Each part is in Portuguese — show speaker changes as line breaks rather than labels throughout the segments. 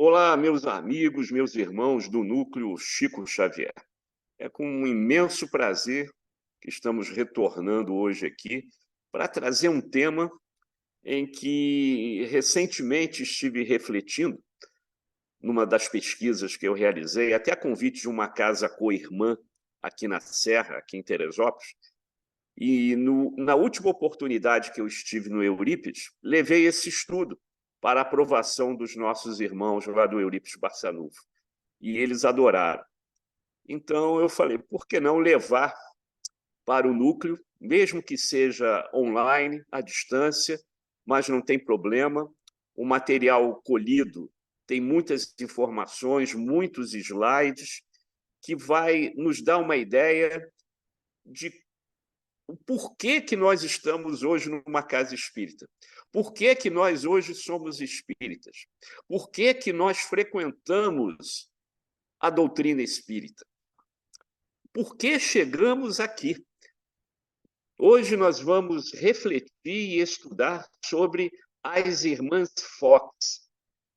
Olá, meus amigos, meus irmãos do Núcleo Chico Xavier. É com um imenso prazer que estamos retornando hoje aqui para trazer um tema em que recentemente estive refletindo numa das pesquisas que eu realizei, até a convite de uma casa co-irmã aqui na Serra, aqui em Teresópolis, e na última oportunidade que eu estive no Eurípides, levei esse estudo para a aprovação dos nossos irmãos lá do Eurípides Barçanufo. E eles adoraram. Então, eu falei, por que não levar para o núcleo, mesmo que seja online, à distância, mas não tem problema. O material colhido tem muitas informações, muitos slides, que vai nos dar uma ideia de o porquê que nós estamos hoje numa casa espírita. Por que que nós hoje somos espíritas? Por que que nós frequentamos a doutrina espírita? Por que chegamos aqui? Hoje nós vamos refletir e estudar sobre as irmãs Fox,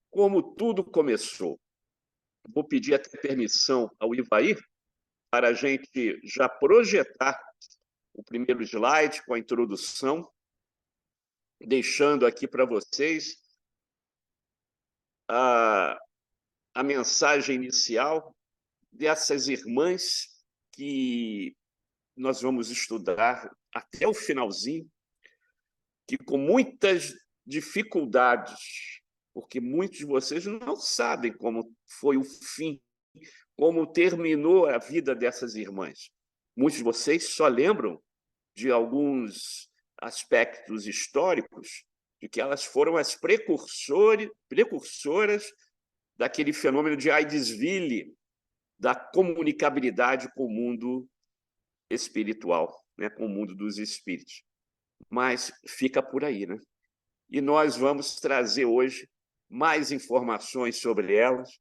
como tudo começou. Vou pedir até permissão ao Ivair para a gente já projetar o primeiro slide com a introdução, deixando aqui para vocês a mensagem inicial dessas irmãs que nós vamos estudar até o finalzinho, que com muitas dificuldades, porque muitos de vocês não sabem como foi o fim, como terminou a vida dessas irmãs. Muitos de vocês só lembram de alguns aspectos históricos, de que elas foram as precursoras daquele fenômeno de Aidesville, da comunicabilidade com o mundo espiritual, né, com o mundo dos espíritos. Mas fica por aí, né? E nós vamos trazer hoje mais informações sobre elas.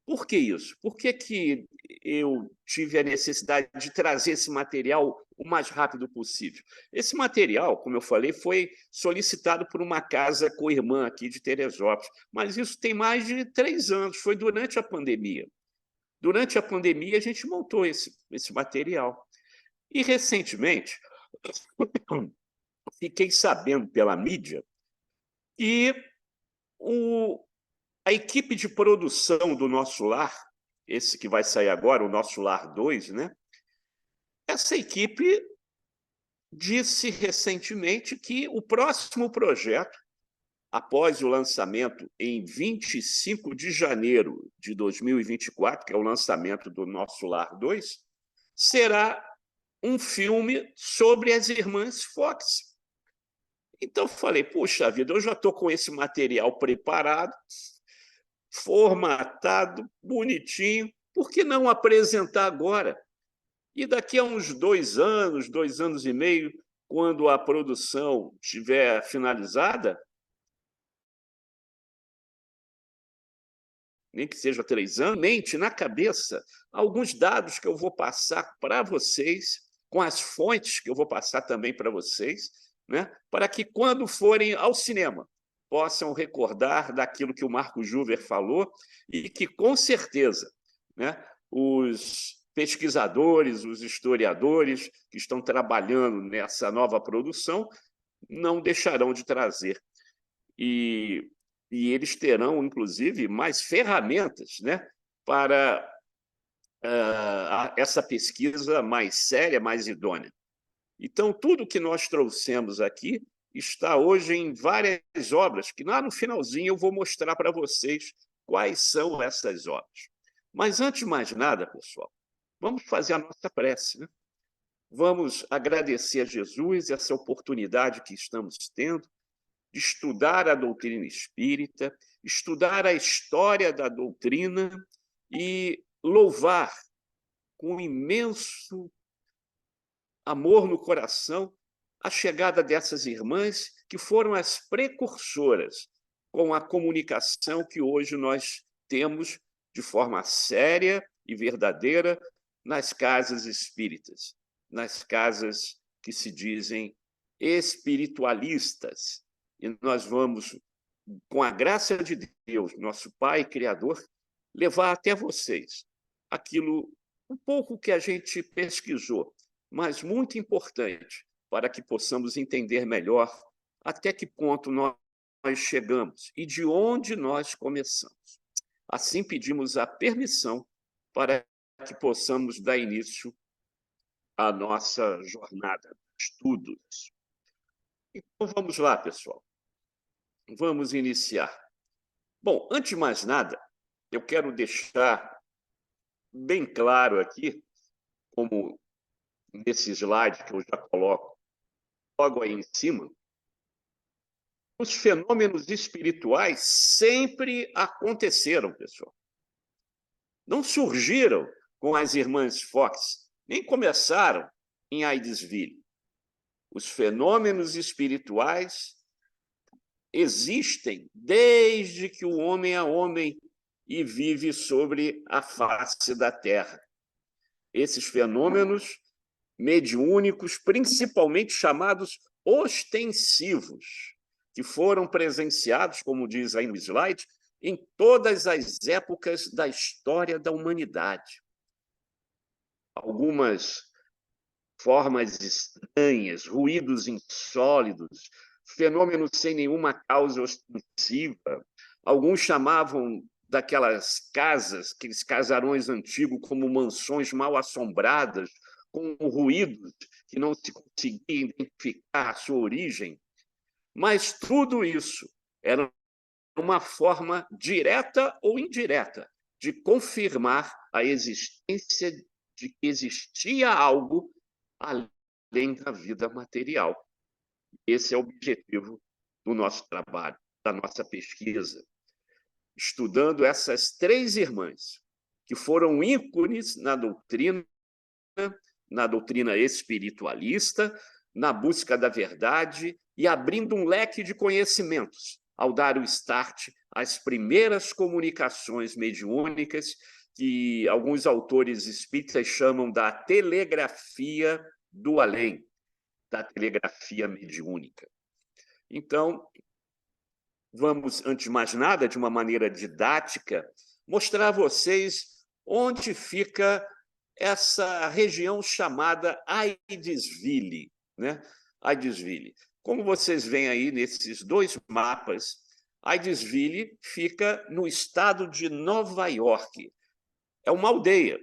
Por que isso? Por que que eu tive a necessidade de trazer esse material o mais rápido possível? Esse material, como eu falei, foi solicitado por uma casa co-irmã aqui de Teresópolis, mas isso tem mais de 3 anos, foi durante a pandemia. Durante a pandemia, a gente montou esse material. E, recentemente, fiquei sabendo pela mídia que a equipe de produção do Nosso Lar, esse que vai sair agora, o Nosso Lar 2, né? Essa equipe disse recentemente que o próximo projeto, após o lançamento em 25 de janeiro de 2024, que é o lançamento do Nosso Lar 2, será um filme sobre as irmãs Fox. Então, eu falei, puxa vida, eu já estou com esse material preparado, formatado, bonitinho, por que não apresentar agora? E daqui a uns 2 anos e meio, quando a produção estiver finalizada, nem que seja 3 anos, mente na cabeça alguns dados que eu vou passar para vocês, com as fontes que eu vou passar também para vocês, né? Para que, quando forem ao cinema, possam recordar daquilo que o Marco Juver falou e que, com certeza, né, os pesquisadores, os historiadores que estão trabalhando nessa nova produção não deixarão de trazer. E eles terão, inclusive, mais ferramentas, né, para essa pesquisa mais séria, mais idônea. Então, tudo que nós trouxemos aqui está hoje em várias obras, que lá no finalzinho eu vou mostrar para vocês quais são essas obras. Mas, antes de mais nada, pessoal, vamos fazer a nossa prece, né? Vamos agradecer a Jesus essa oportunidade que estamos tendo de estudar a doutrina espírita, estudar a história da doutrina e louvar com imenso amor no coração a chegada dessas irmãs que foram as precursoras com a comunicação que hoje nós temos de forma séria e verdadeira nas casas espíritas, nas casas que se dizem espiritualistas. E nós vamos com a graça de Deus, nosso Pai Criador, levar até vocês aquilo, um pouco que a gente pesquisou, mas muito importante para que possamos entender melhor até que ponto nós chegamos e de onde nós começamos. Assim, pedimos a permissão para que possamos dar início à nossa jornada de estudos. Então, vamos lá, pessoal. Vamos iniciar. Bom, antes de mais nada, eu quero deixar bem claro aqui, como nesse slide que eu já coloco logo aí em cima, os fenômenos espirituais sempre aconteceram, pessoal. Não surgiram com as irmãs Fox, nem começaram em Aidesville. Os fenômenos espirituais existem desde que o homem é homem e vive sobre a face da Terra. Esses fenômenos mediúnicos, principalmente chamados ostensivos, que foram presenciados, como diz aí no slide, em todas as épocas da história da humanidade. Algumas formas estranhas, ruídos insólidos, fenômenos sem nenhuma causa ostensiva. Alguns chamavam daquelas casas, aqueles casarões antigos, como mansões mal assombradas, com ruídos que não se conseguia identificar a sua origem. Mas tudo isso era uma forma direta ou indireta de confirmar a existência de que existia algo além da vida material. Esse é o objetivo do nosso trabalho, da nossa pesquisa, estudando essas três irmãs, que foram ícones na doutrina espiritualista, na busca da verdade e abrindo um leque de conhecimentos ao dar o start às primeiras comunicações mediúnicas, que alguns autores espíritas chamam da telegrafia do além, da telegrafia mediúnica. Então, vamos, antes de mais nada, de uma maneira didática, mostrar a vocês onde fica essa região chamada Aidesville, né? Aidesville. Como vocês veem aí nesses dois mapas, Aidesville fica no estado de Nova York. É uma aldeia,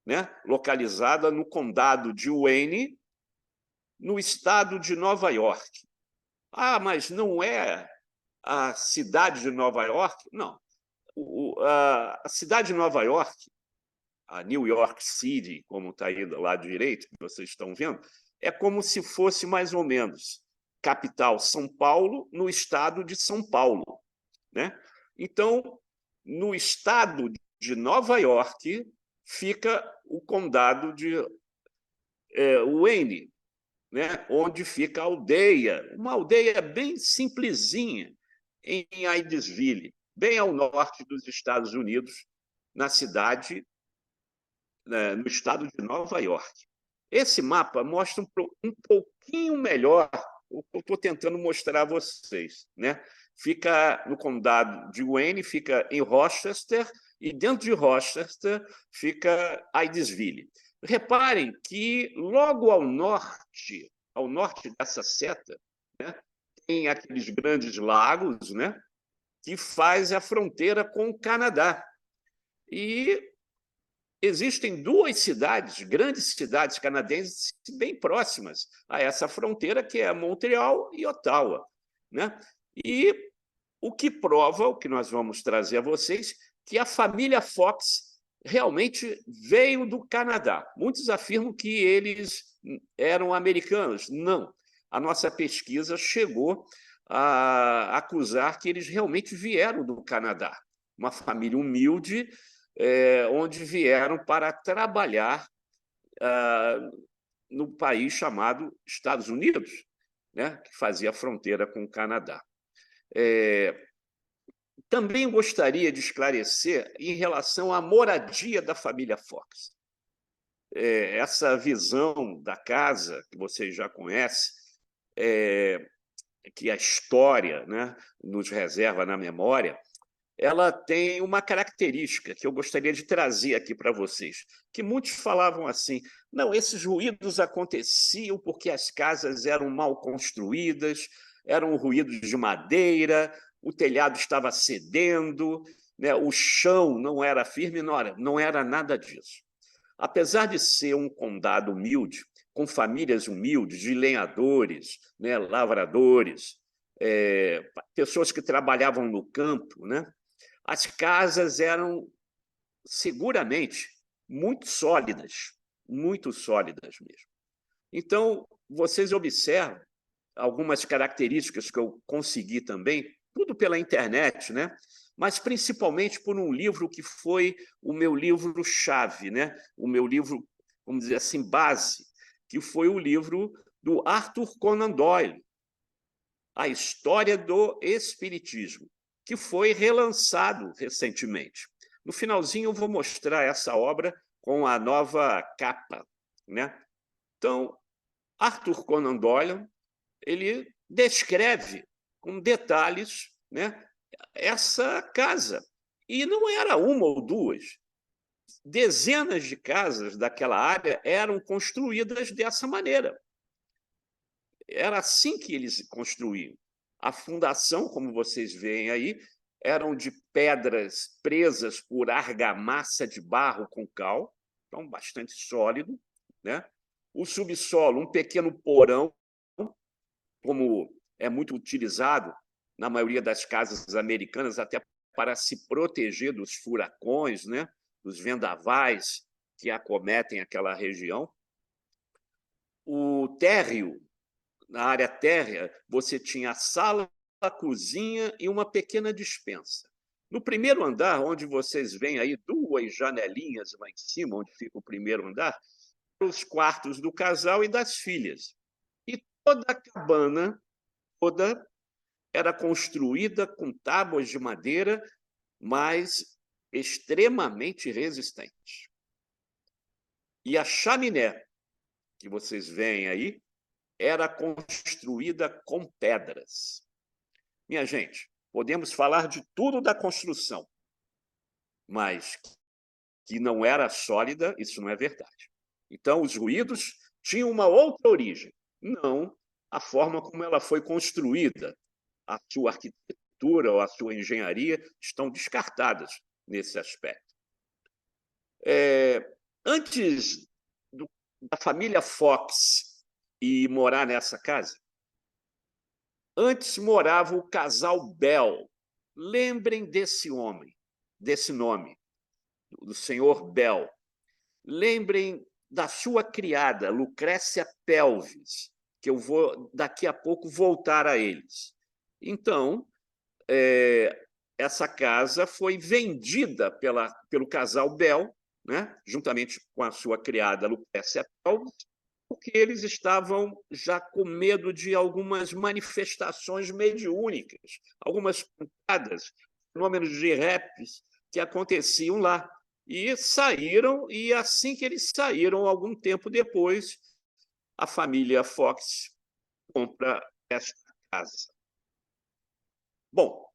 né? Localizada no condado de Wayne, no estado de Nova York. Ah, mas não é a cidade de Nova York? Não. A cidade de Nova York, a New York City, como está aí do lado direito, que vocês estão vendo, é como se fosse mais ou menos capital São Paulo, no estado de São Paulo, né? Então, no estado de Nova York, fica o condado de Wayne, né? Onde fica a aldeia, uma aldeia bem simplesinha, em Aidesville, bem ao norte dos Estados Unidos, na cidade, no estado de Nova York. Esse mapa mostra um pouquinho melhor o que eu estou tentando mostrar a vocês, né? Fica no condado de Wayne, fica em Rochester, e dentro de Rochester fica Aidesville. Reparem que logo ao norte dessa seta, né, tem aqueles grandes lagos, né, que faz a fronteira com o Canadá. E existem duas cidades, grandes cidades canadenses, bem próximas a essa fronteira, que é Montreal e Ottawa, né? E o que prova, o que nós vamos trazer a vocês, que a família Fox realmente veio do Canadá. Muitos afirmam que eles eram americanos. Não. A nossa pesquisa chegou a acusar que eles realmente vieram do Canadá. Uma família humilde, onde vieram para trabalhar no país chamado Estados Unidos, né, que fazia fronteira com o Canadá. Também gostaria de esclarecer em relação à moradia da família Fox. Essa visão da casa, que vocês já conhecem, que a história, né, nos reserva na memória, ela tem uma característica que eu gostaria de trazer aqui para vocês, que muitos falavam assim: não, esses ruídos aconteciam porque as casas eram mal construídas, eram ruídos de madeira, o telhado estava cedendo, né, o chão não era firme, não era nada disso. Apesar de ser um condado humilde, com famílias humildes, de lenhadores, né, lavradores, pessoas que trabalhavam no campo, né, as casas eram seguramente muito sólidas mesmo. Então, vocês observam algumas características que eu consegui também, tudo pela internet, né? Mas principalmente por um livro que foi o meu livro-chave, né? O meu livro, vamos dizer assim, base, que foi o livro do Arthur Conan Doyle, A História do Espiritismo, que foi relançado recentemente. No finalzinho, eu vou mostrar essa obra com a nova capa, né? Então, Arthur Conan Doyle, ele descreve com detalhes, né, essa casa. E não era uma ou duas. Dezenas de casas daquela área eram construídas dessa maneira. Era assim que eles construíam. A fundação, como vocês veem aí, eram de pedras presas por argamassa de barro com cal, então bastante sólido, né? O subsolo, um pequeno porão, como é muito utilizado na maioria das casas americanas, até para se proteger dos furacões, né? Dos vendavais que acometem aquela região. O térreo, na área térrea, você tinha a sala, a cozinha e uma pequena despensa. No primeiro andar, onde vocês veem aí duas janelinhas lá em cima, onde fica o primeiro andar, os quartos do casal e das filhas. E toda a cabana, toda, era construída com tábuas de madeira, mas extremamente resistentes. E a chaminé, que vocês veem aí, era construída com pedras. Minha gente, podemos falar de tudo da construção, mas que não era sólida, isso não é verdade. Então, os ruídos tinham uma outra origem, não a forma como ela foi construída. A sua arquitetura ou a sua engenharia estão descartadas nesse aspecto. Antes da família Fox ir morar nessa casa, antes morava o casal Bell. Lembrem desse homem, desse nome, do senhor Bell. Lembrem da sua criada, Lucrécia Pelvis, que eu vou, daqui a pouco, voltar a eles. Então, essa casa foi vendida pelo casal Bell, né, juntamente com a sua criada, Lucrécia Pelvis, porque eles estavam já com medo de algumas manifestações mediúnicas, algumas pancadas, fenômenos de raps que aconteciam lá. E saíram, e assim que eles saíram, algum tempo depois, a família Fox compra esta casa. Bom,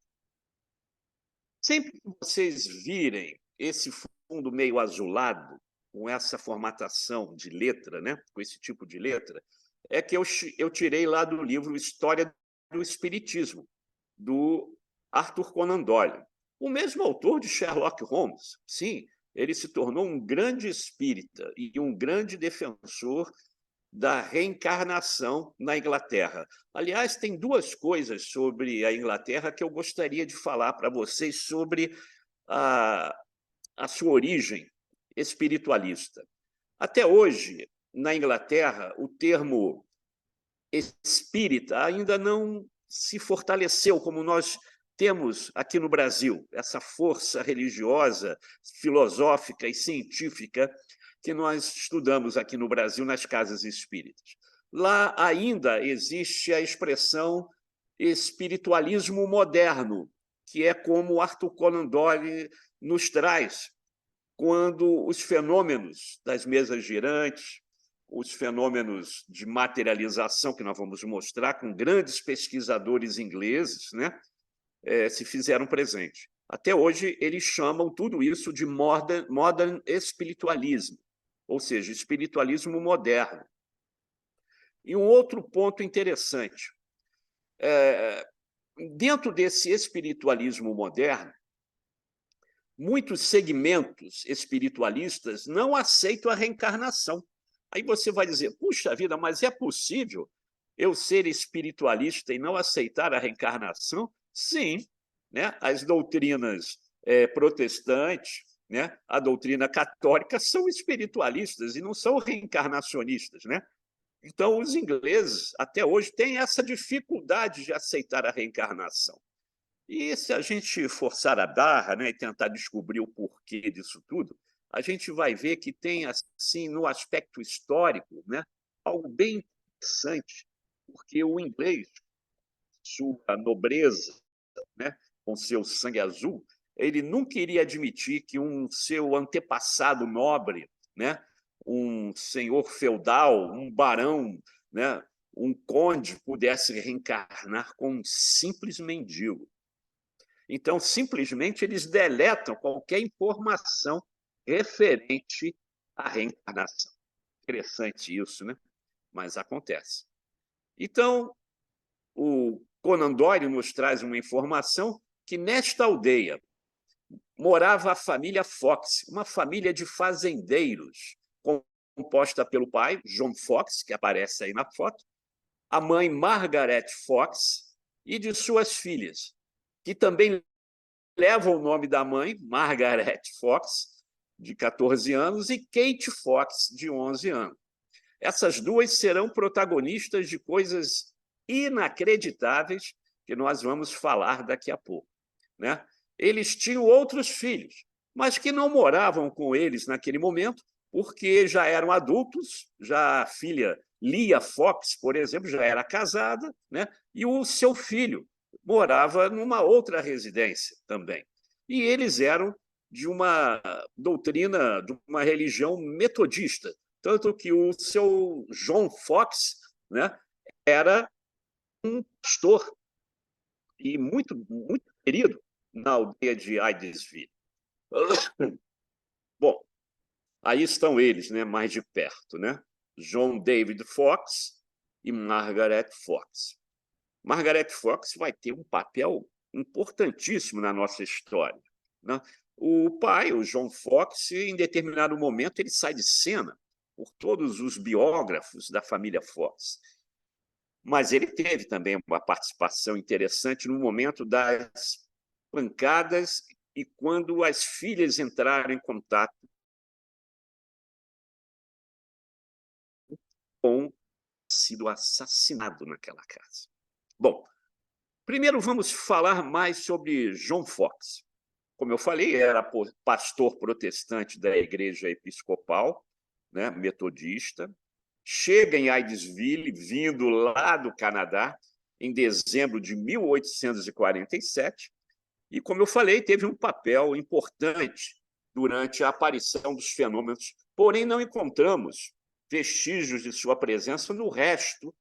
sempre que vocês virem esse fundo meio azulado, com essa formatação de letra, né, com esse tipo de letra, é que eu tirei lá do livro História do Espiritismo, do Arthur Conan Doyle, o mesmo autor de Sherlock Holmes. Sim, ele se tornou um grande espírita e um grande defensor da reencarnação na Inglaterra. Aliás, tem duas coisas sobre a Inglaterra que eu gostaria de falar para vocês sobre a sua origem espiritualista. Até hoje, na Inglaterra, o termo espírita ainda não se fortaleceu como nós temos aqui no Brasil, essa força religiosa, filosófica e científica que nós estudamos aqui no Brasil nas casas espíritas. Lá ainda existe a expressão espiritualismo moderno, que é como Arthur Conan Doyle nos traz, quando os fenômenos das mesas girantes, os fenômenos de materialização que nós vamos mostrar, com grandes pesquisadores ingleses, né, se fizeram presente. Até hoje, eles chamam tudo isso de modern espiritualismo, ou seja, espiritualismo moderno. E um outro ponto interessante, dentro desse espiritualismo moderno, muitos segmentos espiritualistas não aceitam a reencarnação. Aí você vai dizer, puxa vida, mas é possível eu ser espiritualista e não aceitar a reencarnação? Sim, né? As doutrinas protestantes, né? A doutrina católica são espiritualistas e não são reencarnacionistas, né? Então, os ingleses, até hoje, têm essa dificuldade de aceitar a reencarnação. E se a gente forçar a barra, né, e tentar descobrir o porquê disso tudo, a gente vai ver que tem, assim, no aspecto histórico, né, algo bem interessante, porque o inglês, sua nobreza, né, com seu sangue azul, ele nunca iria admitir que um seu antepassado nobre, né, um senhor feudal, um barão, né, um conde, pudesse reencarnar como um simples mendigo. Então, simplesmente, eles deletam qualquer informação referente à reencarnação. Interessante isso, né? Mas acontece. Então, o Conan Doyle nos traz uma informação que nesta aldeia morava a família Fox, uma família de fazendeiros, composta pelo pai, John Fox, que aparece aí na foto, a mãe Margaret Fox e de suas filhas, que também levam o nome da mãe, Margaret Fox, de 14 anos, e Kate Fox, de 11 anos. Essas duas serão protagonistas de coisas inacreditáveis que nós vamos falar daqui a pouco, né? Eles tinham outros filhos, mas que não moravam com eles naquele momento, porque já eram adultos, já a filha Lia Fox, por exemplo, já era casada, né? E o seu filho morava numa outra residência também. E eles eram de uma doutrina, de uma religião metodista, tanto que o seu John Fox, né, era um pastor e muito querido na aldeia de Hydesville. Bom, aí estão eles, né, mais de perto, né? John David Fox e Margaret Fox. Margaret Fox vai ter um papel importantíssimo na nossa história, né? O pai, o John Fox, em determinado momento, ele sai de cena por todos os biógrafos da família Fox. Mas ele teve também uma participação interessante no momento das pancadas e quando as filhas entraram em contato com sido assassinado naquela casa. Bom, primeiro vamos falar mais sobre John Fox. Como eu falei, era pastor protestante da Igreja Episcopal, né, metodista. Chega em Hydesville, vindo lá do Canadá, em dezembro de 1847, e, como eu falei, teve um papel importante durante a aparição dos fenômenos, porém não encontramos vestígios de sua presença no resto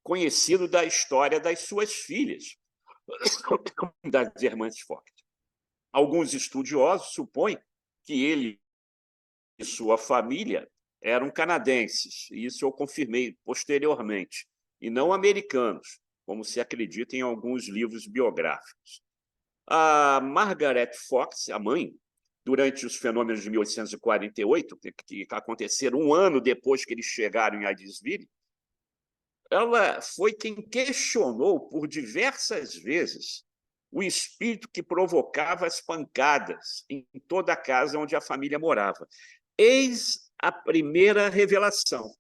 conhecido da história das suas filhas, das irmãs Fox. Alguns estudiosos supõem que ele e sua família eram canadenses, e isso eu confirmei posteriormente, e não americanos, como se acredita em alguns livros biográficos. A Margaret Fox, a mãe, durante os fenômenos de 1848, que aconteceram um ano depois que eles chegaram em Hydesville, ela foi quem questionou por diversas vezes o espírito que provocava as pancadas em toda a casa onde a família morava. Eis a primeira revelação.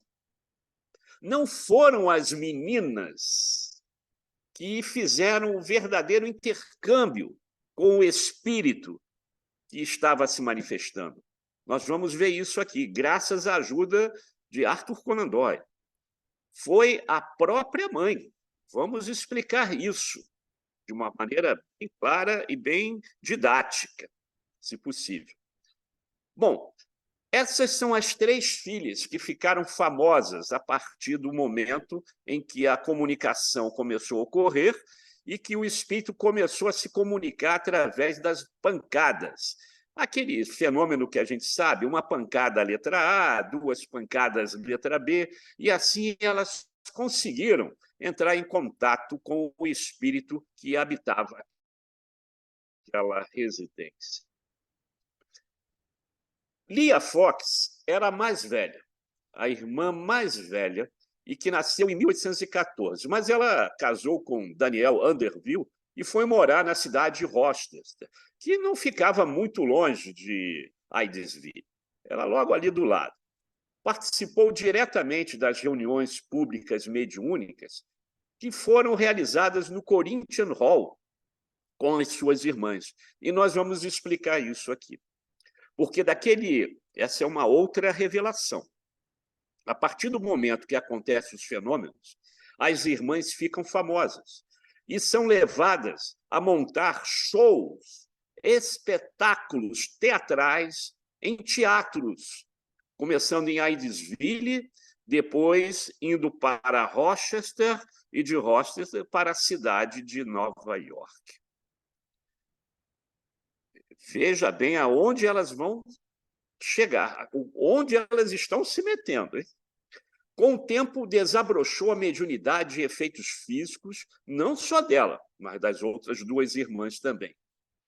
Não foram as meninas que fizeram o verdadeiro intercâmbio com o espírito que estava se manifestando. Nós vamos ver isso aqui, graças à ajuda de Arthur Conan Doyle. Foi a própria mãe. Vamos explicar isso de uma maneira bem clara e bem didática, se possível. Bom, Essas são as 3 filhas que ficaram famosas a partir do momento em que a comunicação começou a ocorrer e que o espírito começou a se comunicar através das pancadas. Aquele fenômeno que a gente sabe, uma pancada letra A, 2 pancadas letra B, e assim elas conseguiram entrar em contato com o espírito que habitava aquela residência. Lia Fox era a mais velha, a irmã mais velha, e que nasceu em 1814, mas ela casou com Daniel Underville e foi morar na cidade de Rochester, que não ficava muito longe de Hydesville, era logo ali do lado. Participou diretamente das reuniões públicas mediúnicas que foram realizadas no Corinthian Hall com as suas irmãs. E nós vamos explicar isso aqui. Porque essa é uma outra revelação. A partir do momento que acontecem os fenômenos, as irmãs ficam famosas e são levadas a montar shows, espetáculos teatrais em teatros, começando em Hydesville, depois indo para Rochester e de Rochester para a cidade de Nova York. Veja bem aonde elas vão chegar, onde elas estão se metendo. Hein? Com o tempo, desabrochou a mediunidade e efeitos físicos, não só dela, mas das outras 2 irmãs também.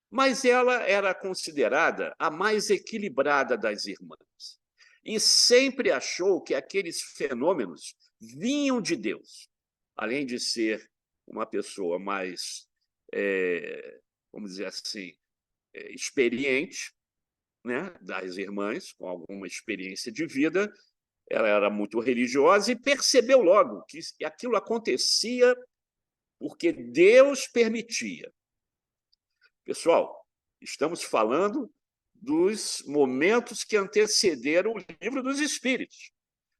Mas ela era considerada a mais equilibrada das irmãs e sempre achou que aqueles fenômenos vinham de Deus. Além de ser uma pessoa mais, vamos dizer assim, experiente, né, das irmãs, com alguma experiência de vida, ela era muito religiosa e percebeu logo que aquilo acontecia porque Deus permitia. Pessoal, estamos falando dos momentos que antecederam o Livro dos Espíritos.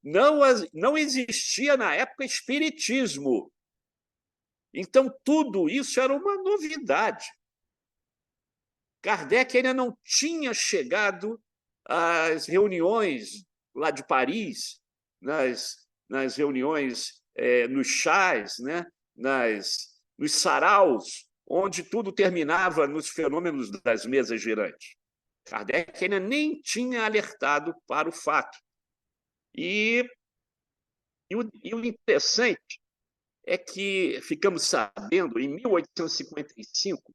Não existia na época espiritismo. Então, tudo isso era uma novidade. Kardec ainda não tinha chegado às reuniões lá de Paris, nas reuniões, nos chás, né? Nos saraus, onde tudo terminava nos fenômenos das mesas girantes. Kardec ainda nem tinha alertado para o fato. E o interessante é que ficamos sabendo, em 1855,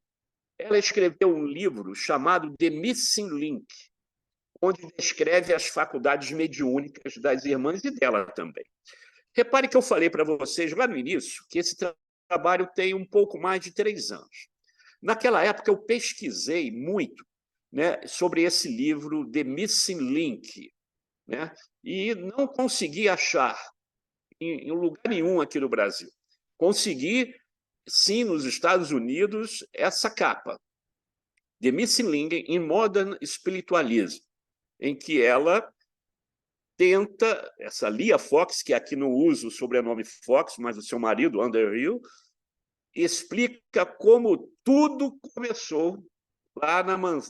ela escreveu um livro chamado The Missing Link, onde descreve as faculdades mediúnicas das irmãs e dela também. Repare que eu falei para vocês lá no início que esse trabalho tem um pouco mais de 3 anos. Naquela época, eu pesquisei muito, né, sobre esse livro, The Missing Link, né, e não consegui achar em lugar nenhum aqui no Brasil. Consegui, sim, nos Estados Unidos, essa capa, The Missing Link in Modern Spiritualism, em que ela tenta, essa Lia Fox, que aqui não usa o sobrenome Fox, mas o seu marido, Underhill, explica como tudo começou lá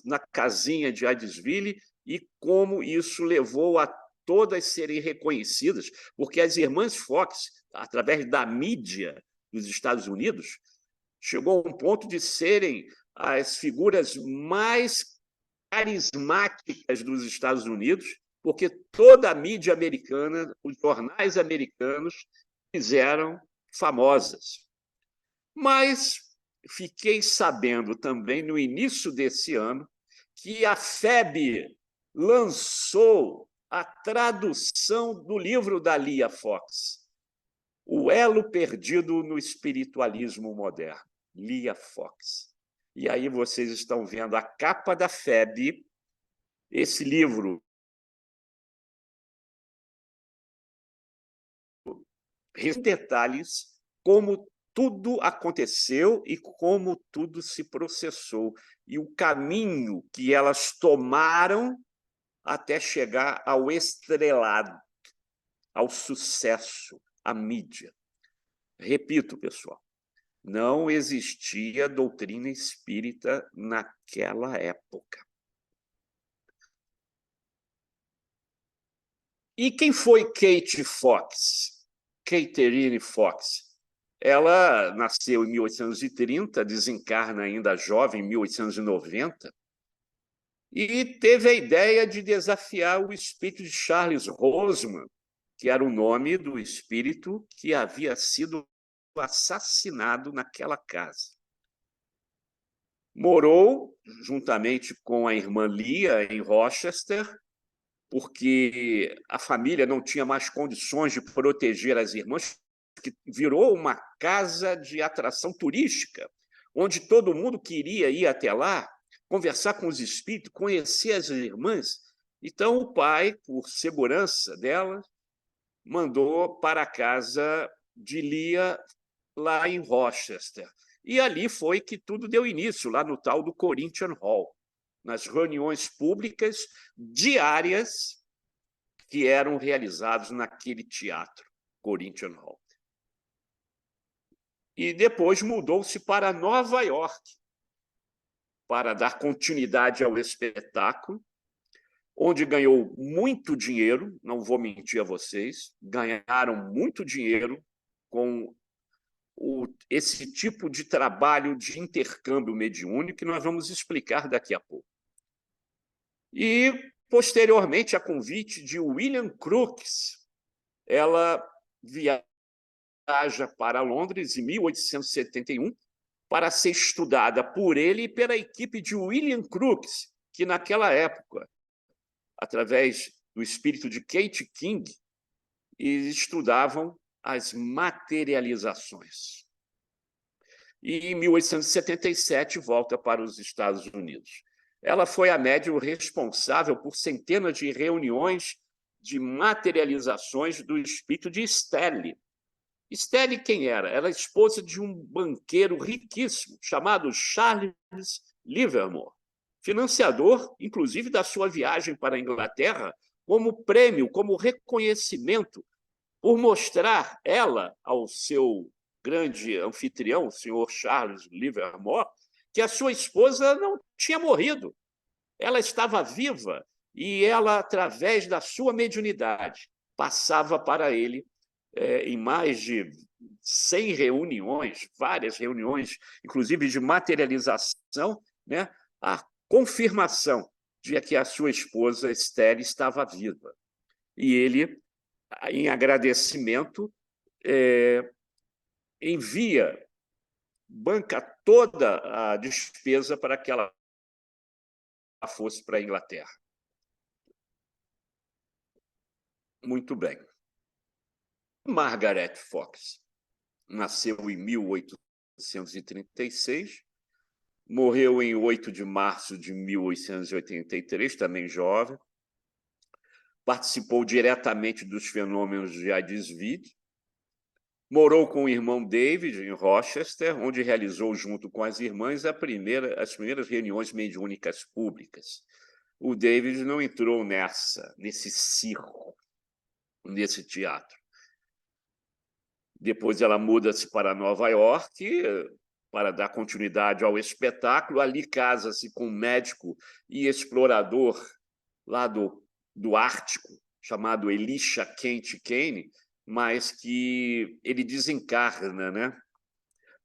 na casinha de Hydesville e como isso levou a todas serem reconhecidas, porque as irmãs Fox, através da mídia dos Estados Unidos, chegou a um ponto de serem as figuras mais carismáticas dos Estados Unidos, porque toda a mídia americana, os jornais americanos, fizeram famosas. Mas fiquei sabendo também, no início desse ano, que a FEB lançou a tradução do livro da Lia Fox, O Elo Perdido no Espiritualismo Moderno, Lia Fox. E aí vocês estão vendo a capa da FEB, esse livro em detalhes como tudo aconteceu e como tudo se processou, e o caminho que elas tomaram até chegar ao estrelado, ao sucesso, à mídia. Repito, pessoal, não existia doutrina espírita naquela época. E quem foi Kate Fox? Catherine Fox. Ela nasceu em 1830, desencarna ainda jovem, em 1890, e teve a ideia de desafiar o espírito de Charles Roseman, que era o nome do espírito que havia sido assassinado naquela casa. Morou juntamente com a irmã Lia em Rochester, porque a família não tinha mais condições de proteger as irmãs, que virou uma casa de atração turística, onde todo mundo queria ir até lá, conversar com os espíritos, conhecer as irmãs. Então, o pai, por segurança dela, mandou para a casa de Lia, lá em Rochester. E ali foi que tudo deu início, lá no tal do Corinthian Hall, nas reuniões públicas diárias que eram realizadas naquele teatro, Corinthian Hall. E depois mudou-se para Nova York, para dar continuidade ao espetáculo, onde ganhou muito dinheiro, não vou mentir a vocês, ganharam muito dinheiro com esse tipo de trabalho de intercâmbio mediúnico que nós vamos explicar daqui a pouco. E, posteriormente, a convite de William Crookes, ela viaja para Londres em 1871 para ser estudada por ele e pela equipe de William Crookes, que naquela época, através do espírito de Kate King, estudavam as materializações. E, em 1877, volta para os Estados Unidos. Ela foi a médium responsável por centenas de reuniões de materializações do espírito de Stanley. Stanley quem era? Era esposa de um banqueiro riquíssimo chamado Charles Livermore, financiador, inclusive, da sua viagem para a Inglaterra, como prêmio, como reconhecimento por mostrar ela ao seu grande anfitrião, o senhor Charles Livermore, que a sua esposa não tinha morrido. Ela estava viva e ela, através da sua mediunidade, passava para ele, em mais de 100 reuniões, várias reuniões, inclusive de materialização, né, a confirmação de que a sua esposa, Esther, estava viva. E ele, em agradecimento, banca toda a despesa para que ela fosse para a Inglaterra. Muito bem. Margaret Fox nasceu em 1836, morreu em 8 de março de 1883, também jovem. Participou diretamente dos fenômenos de Hadesville. Morou com o irmão David em Rochester, onde realizou, junto com as irmãs, as primeiras reuniões mediúnicas públicas. O David não entrou nesse circo, nesse teatro. Depois ela muda-se para Nova York para dar continuidade ao espetáculo. Ali casa-se com um médico e explorador lá do Ártico, chamado Elisha Kent Kane, mas que ele desencarna, né,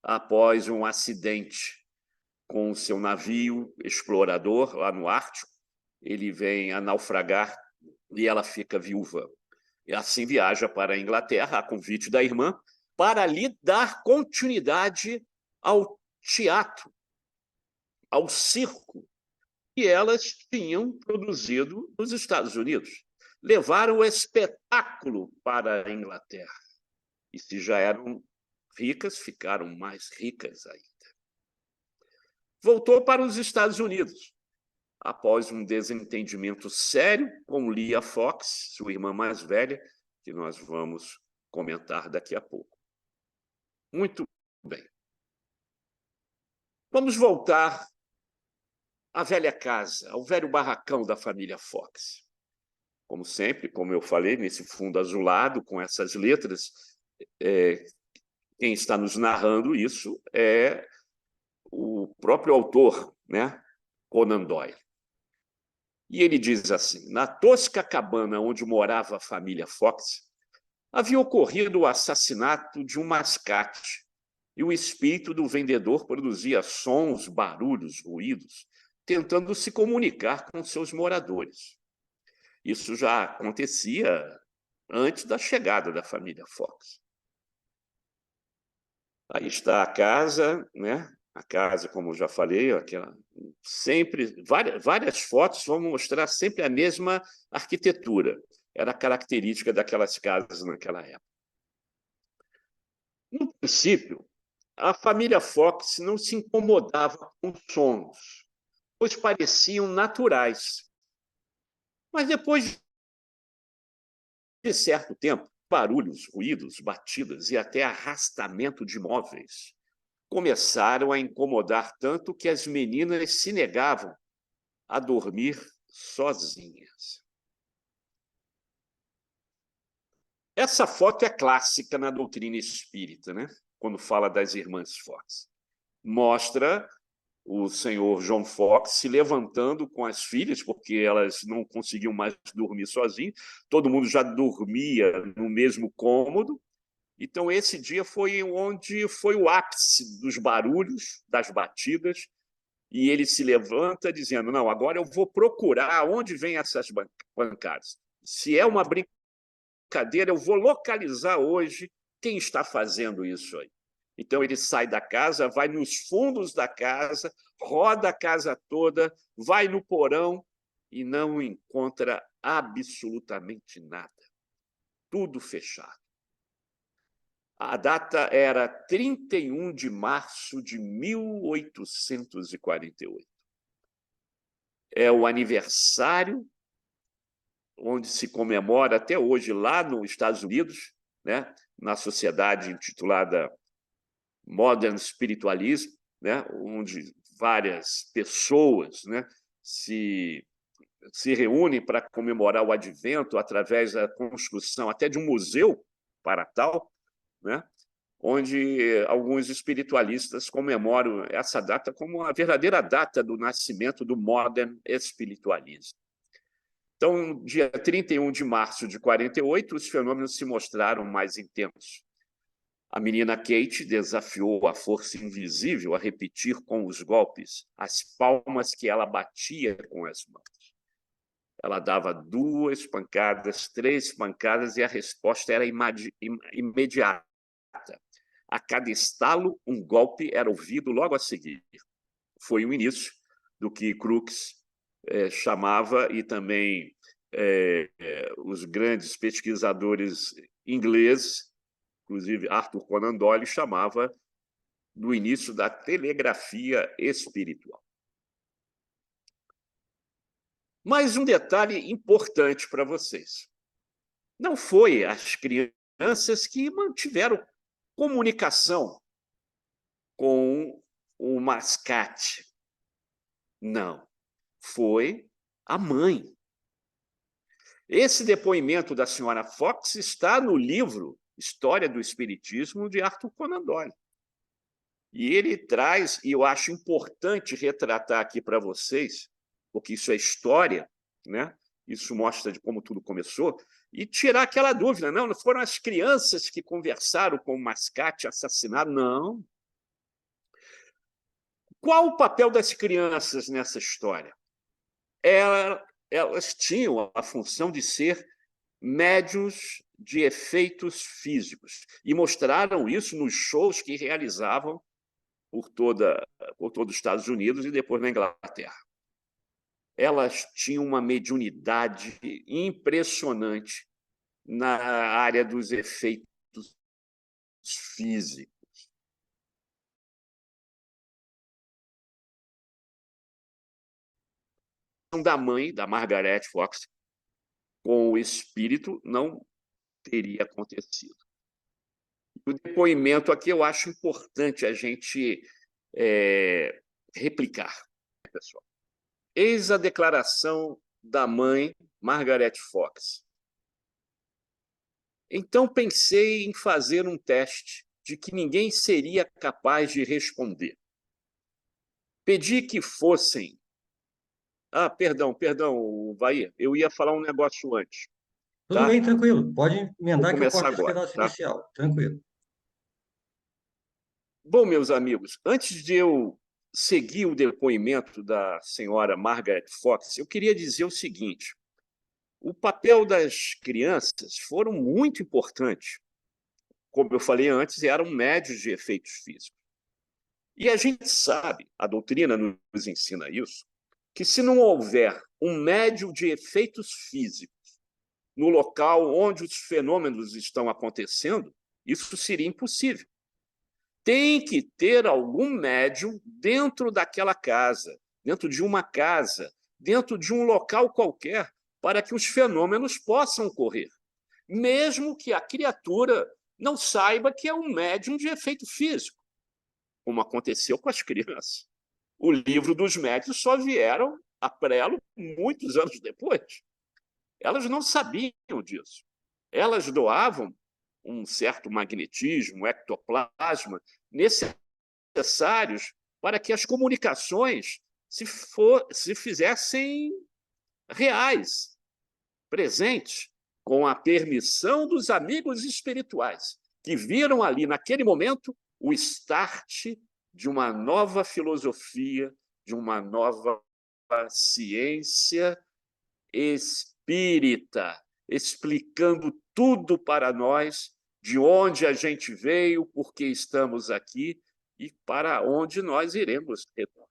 após um acidente com o seu navio explorador lá no Ártico. Ele vem a naufragar e ela fica viúva. E assim viaja para a Inglaterra, a convite da irmã, para lhe dar continuidade ao teatro, ao circo que elas tinham produzido nos Estados Unidos. Levaram o espetáculo para a Inglaterra. E se já eram ricas, ficaram mais ricas ainda. Voltou para os Estados Unidos, após um desentendimento sério com Lia Fox, sua irmã mais velha, que nós vamos comentar daqui a pouco. Muito bem. Vamos voltar à velha casa, ao velho barracão da família Fox. Como sempre, como eu falei, nesse fundo azulado, com essas letras, quem está nos narrando isso é o próprio autor, né? Conan Doyle. E ele diz assim: na tosca cabana onde morava a família Fox, havia ocorrido o assassinato de um mascate, e o espírito do vendedor produzia sons, barulhos, ruídos, tentando se comunicar com seus moradores. Isso já acontecia antes da chegada da família Fox. Aí está a casa, né? A casa, como eu já falei, aquela, sempre várias fotos vão mostrar sempre a mesma arquitetura. Era característica daquelas casas naquela época. No princípio, a família Fox não se incomodava com sons, pois pareciam naturais. Mas depois de certo tempo, barulhos, ruídos, batidas e até arrastamento de móveis começaram a incomodar tanto que as meninas se negavam a dormir sozinhas. Essa foto é clássica na doutrina espírita, né? Quando fala das irmãs Fox. Mostra o senhor John Fox se levantando com as filhas, porque elas não conseguiam mais dormir sozinhas, todo mundo já dormia no mesmo cômodo. Então, esse dia foi onde foi o ápice dos barulhos, das batidas, e ele se levanta dizendo: não, agora eu vou procurar onde vêm essas pancadas. Se é uma brincadeira, eu vou localizar hoje quem está fazendo isso aí. Então ele sai da casa, vai nos fundos da casa, roda a casa toda, vai no porão e não encontra absolutamente nada. Tudo fechado. A data era 31 de março de 1848. É o aniversário onde se comemora até hoje lá nos Estados Unidos, né, na sociedade intitulada Modern Spiritualism, né, onde várias pessoas, né, se reúnem para comemorar o advento através da construção até de um museu para tal, né, onde alguns espiritualistas comemoram essa data como a verdadeira data do nascimento do Modern Spiritualism. Então, dia 31 de março de 48, os fenômenos se mostraram mais intensos. A menina Kate desafiou a força invisível a repetir com os golpes as palmas que ela batia com as mãos. Ela dava 2 pancadas, 3 pancadas, e a resposta era imediata. A cada estalo, um golpe era ouvido logo a seguir. Foi o início do que Crookes chamava, e também os grandes pesquisadores ingleses, inclusive Arthur Conan Doyle, chamava do início da telegrafia espiritual. Mas um detalhe importante para vocês. Não foi as crianças que mantiveram comunicação com o mascate. Não. Foi a mãe. Esse depoimento da senhora Fox está no livro História do Espiritismo, de Arthur Conan Doyle. E ele traz, e eu acho importante retratar aqui para vocês, porque isso é história, né? Isso mostra de como tudo começou, e tirar aquela dúvida: não foram as crianças que conversaram com o mascate assassinado, não. Qual o papel das crianças nessa história? Elas tinham a função de ser médiuns de efeitos físicos, e mostraram isso nos shows que realizavam por todo os Estados Unidos e depois na Inglaterra. Elas tinham uma mediunidade impressionante na área dos efeitos físicos. Da mãe, da Margaret Fox, com o espírito, não teria acontecido. O depoimento aqui eu acho importante a gente replicar, pessoal. Eis a declaração da mãe Margaret Fox. Então pensei em fazer um teste de que ninguém seria capaz de responder. Pedi que fossem Perdão, Vair. Eu ia falar um negócio antes,
Tudo
tá?
bem, tranquilo. Pode
Vou
emendar que eu
começar
corto esse
agora,
pedaço
tá?
inicial. Tranquilo.
Bom, meus amigos, antes de eu seguir o depoimento da senhora Margaret Fox, eu queria dizer o seguinte: o papel das crianças foram muito importantes. Como eu falei antes, eram médios de efeitos físicos. E a gente sabe, a doutrina nos ensina isso, que se não houver um médio de efeitos físicos no local onde os fenômenos estão acontecendo, isso seria impossível. Tem que ter algum médium dentro daquela casa, dentro de uma casa, dentro de um local qualquer, para que os fenômenos possam ocorrer, mesmo que a criatura não saiba que é um médium de efeito físico, como aconteceu com as crianças. O livro dos médiuns só vieram a prelo muitos anos depois. Elas não sabiam disso. Elas doavam um certo magnetismo, ectoplasma, necessários para que as comunicações se fizessem reais, presentes, com a permissão dos amigos espirituais, que viram ali, naquele momento, o start de uma nova filosofia, de uma nova ciência espírita, explicando tudo para nós, de onde a gente veio, por que estamos aqui e para onde nós iremos retornar.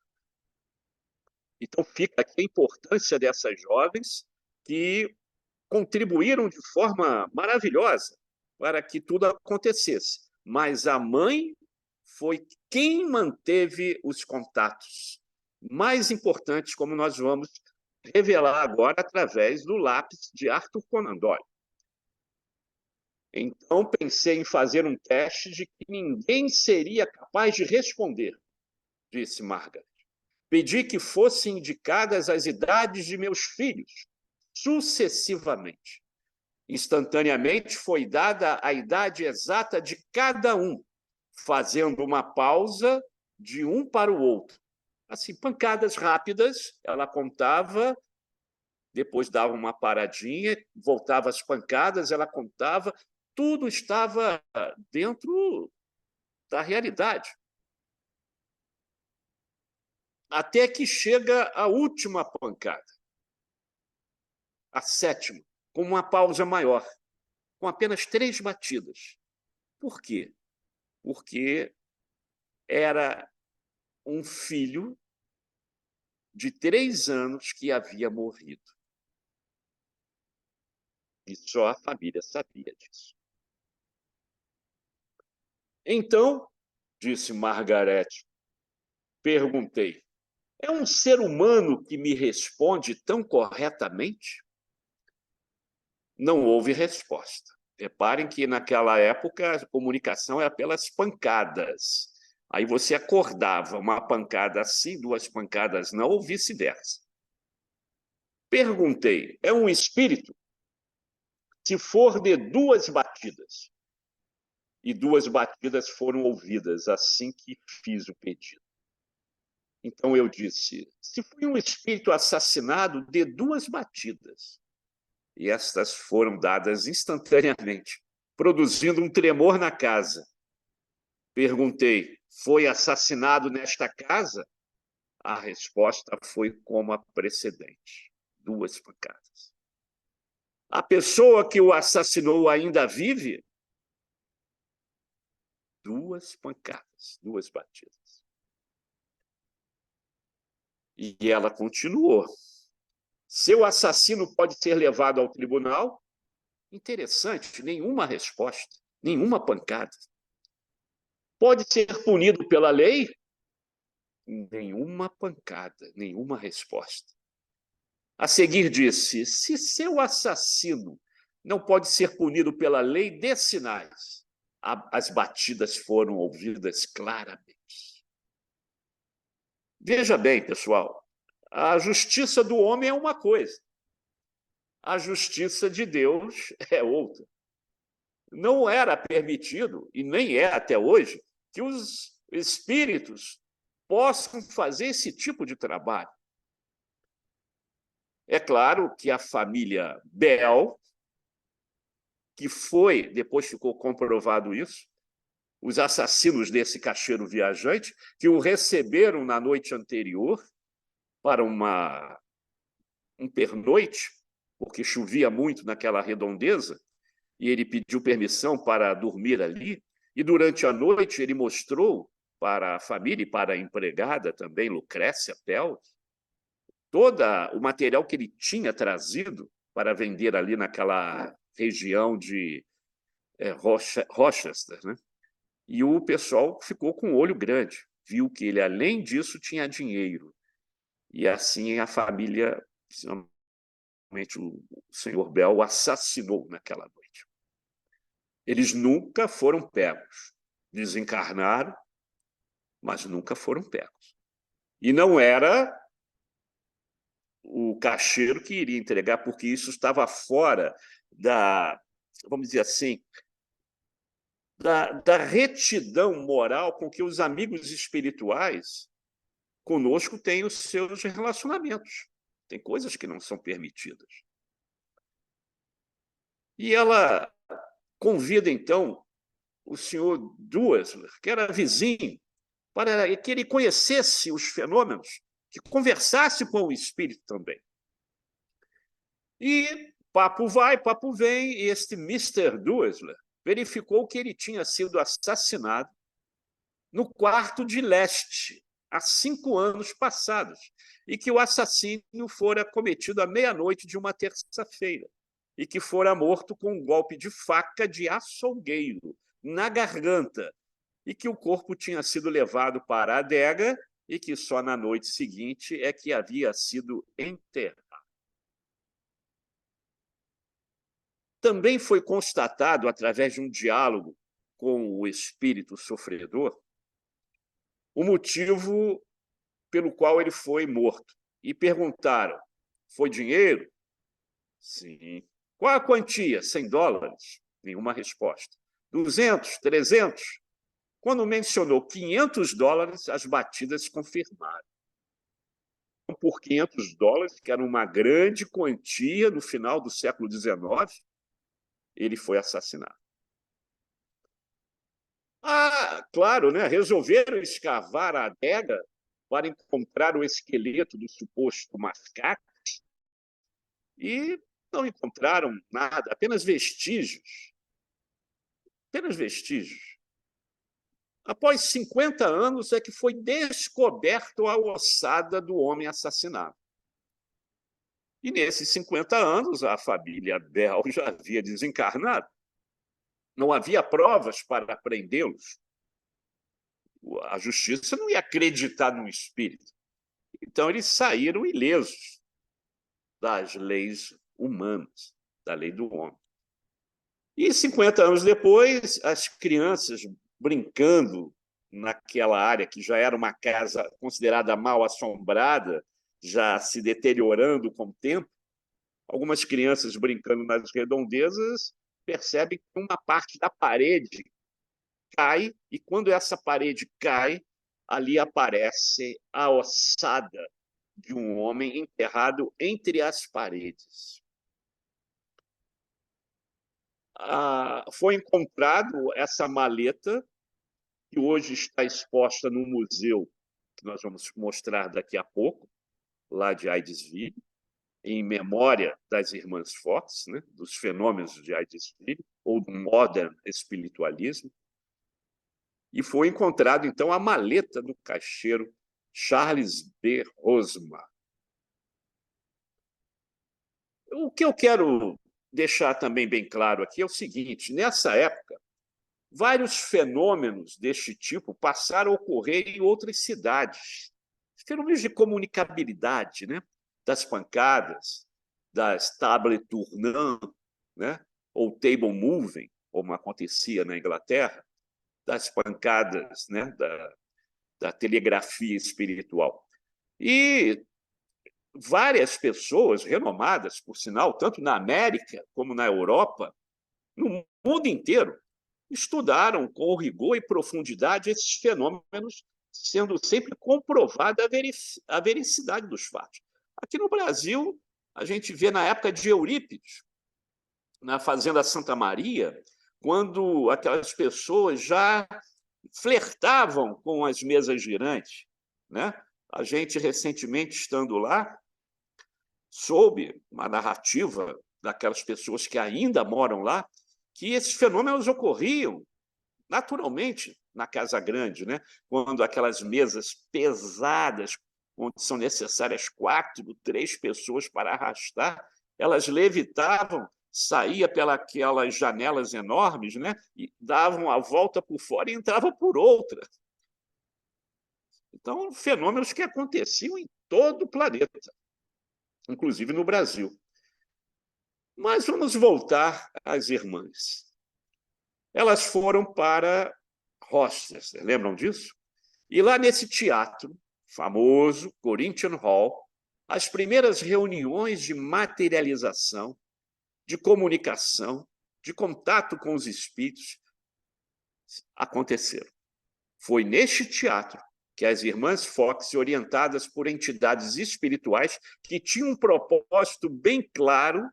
Então, fica aqui a importância dessas jovens que contribuíram de forma maravilhosa para que tudo acontecesse. Mas a mãe foi quem manteve os contatos mais importantes, como nós vamos revelar agora através do lápis de Arthur Conan Doyle. Então, pensei em fazer um teste de que ninguém seria capaz de responder, disse Margaret. Pedi que fossem indicadas as idades de meus filhos, sucessivamente. Instantaneamente foi dada a idade exata de cada um, fazendo uma pausa de um para o outro. Assim, pancadas rápidas, ela contava, depois dava uma paradinha, voltava às pancadas, ela contava, tudo estava dentro da realidade. Até que chega a última pancada, a sétima, com uma pausa maior, com apenas 3 batidas. Por quê? Porque era um filho de 3 anos que havia morrido. E só a família sabia disso. Então, disse Margaret, perguntei, é um ser humano que me responde tão corretamente? Não houve resposta. Reparem que naquela época a comunicação era pelas pancadas. Aí você acordava, uma pancada assim, 2 pancadas não, ou vice-versa. Perguntei, é um espírito? Se for de 2 batidas. E 2 batidas foram ouvidas assim que fiz o pedido. Então eu disse, se foi um espírito assassinado, de 2 batidas. E estas foram dadas instantaneamente, produzindo um tremor na casa. Perguntei, foi assassinado nesta casa? A resposta foi como a precedente, 2 pancadas. A pessoa que o assassinou ainda vive? 2 pancadas, 2 batidas. E ela continuou. Seu assassino pode ser levado ao tribunal? Interessante, nenhuma resposta, nenhuma pancada. Pode ser punido pela lei? Nenhuma pancada, nenhuma resposta. A seguir disse, se seu assassino não pode ser punido pela lei, dê sinais. As batidas foram ouvidas claramente. Veja bem, pessoal, a justiça do homem é uma coisa, a justiça de Deus é outra. Não era permitido, e nem é até hoje, que os espíritos possam fazer esse tipo de trabalho. É claro que a família Bell, que foi, depois ficou comprovado isso, os assassinos desse caixeiro viajante, que o receberam na noite anterior para um pernoite, porque chovia muito naquela redondeza, e ele pediu permissão para dormir ali, e durante a noite ele mostrou para a família e para a empregada também, Lucrécia Pell, todo o material que ele tinha trazido para vender ali naquela região de Rochester, né? E o pessoal ficou com o olho grande, viu que ele, além disso, tinha dinheiro. E assim a família, principalmente o senhor Bell, o assassinou naquela noite. Eles nunca foram pegos. Desencarnaram, mas nunca foram pegos. E não era o caixeiro que iria entregar, porque isso estava fora da, vamos dizer assim, da retidão moral com que os amigos espirituais conosco têm os seus relacionamentos. Tem coisas que não são permitidas. E ela convida, então, o senhor Duesler, que era vizinho, para que ele conhecesse os fenômenos, que conversasse com o espírito também. E papo vai, papo vem, e este Mr. Duesler verificou que ele tinha sido assassinado no quarto de leste, há 5 anos passados, e que o assassínio fora cometido à meia-noite de uma terça-feira, e que fora morto com um golpe de faca de açougueiro na garganta, e que o corpo tinha sido levado para a adega e que só na noite seguinte é que havia sido enterrado. Também foi constatado, através de um diálogo com o espírito sofredor, o motivo pelo qual ele foi morto. E perguntaram: foi dinheiro? Sim. Qual a quantia? $100. Nenhuma resposta. 200, 300? Quando mencionou $500, as batidas confirmaram. Por $500, que era uma grande quantia no final do século XIX, ele foi assassinado. Claro, né? Resolveram escavar a adega para encontrar o esqueleto do suposto mascate e não encontraram nada, apenas vestígios. Apenas vestígios. Após 50 anos é que foi descoberto a ossada do homem assassinado. E nesses 50 anos, a família Bell já havia desencarnado. Não havia provas para prendê-los. A justiça não ia acreditar no espírito. Então, eles saíram ilesos das leis humanas, da lei do homem. E 50 anos depois, as crianças brincando naquela área que já era uma casa considerada mal assombrada, já se deteriorando com o tempo, algumas crianças brincando nas redondezas percebem que uma parte da parede cai, e quando essa parede cai, ali aparece a ossada de um homem enterrado entre as paredes. Foi encontrado essa maleta, que hoje está exposta no museu, que nós vamos mostrar daqui a pouco, lá de Hydesville, em memória das irmãs Fox, né, dos fenômenos de Hydesville, ou do modern espiritualismo. E foi encontrado, então, a maleta do caixeiro Charles B. Rosmar. O que eu quero deixar também bem claro aqui é o seguinte: nessa época, vários fenômenos deste tipo passaram a ocorrer em outras cidades. Fenômenos de comunicabilidade, né? Das pancadas, das tables tournantes, né? Ou table moving, como acontecia na Inglaterra, das pancadas, né? da telegrafia espiritual. E várias pessoas renomadas, por sinal, tanto na América como na Europa, no mundo inteiro, estudaram com rigor e profundidade esses fenômenos, sendo sempre comprovada a vericidade dos fatos. Aqui no Brasil, a gente vê na época de Eurípides, na Fazenda Santa Maria, quando aquelas pessoas já flertavam com as mesas girantes, né? A gente, recentemente, estando lá, soube uma narrativa daquelas pessoas que ainda moram lá, que esses fenômenos ocorriam naturalmente na Casa Grande, né? Quando aquelas mesas pesadas, onde são necessárias 4, 3 pessoas para arrastar, elas levitavam, saía pelas janelas enormes, né? E davam a volta por fora e entravam por outra. Então, fenômenos que aconteciam em todo o planeta, inclusive no Brasil. Mas vamos voltar às irmãs. Elas foram para Rochester, lembram disso? E lá nesse teatro famoso, Corinthian Hall, as primeiras reuniões de materialização, de comunicação, de contato com os espíritos aconteceram. Foi neste teatro que as irmãs Fox, orientadas por entidades espirituais que tinham um propósito bem claro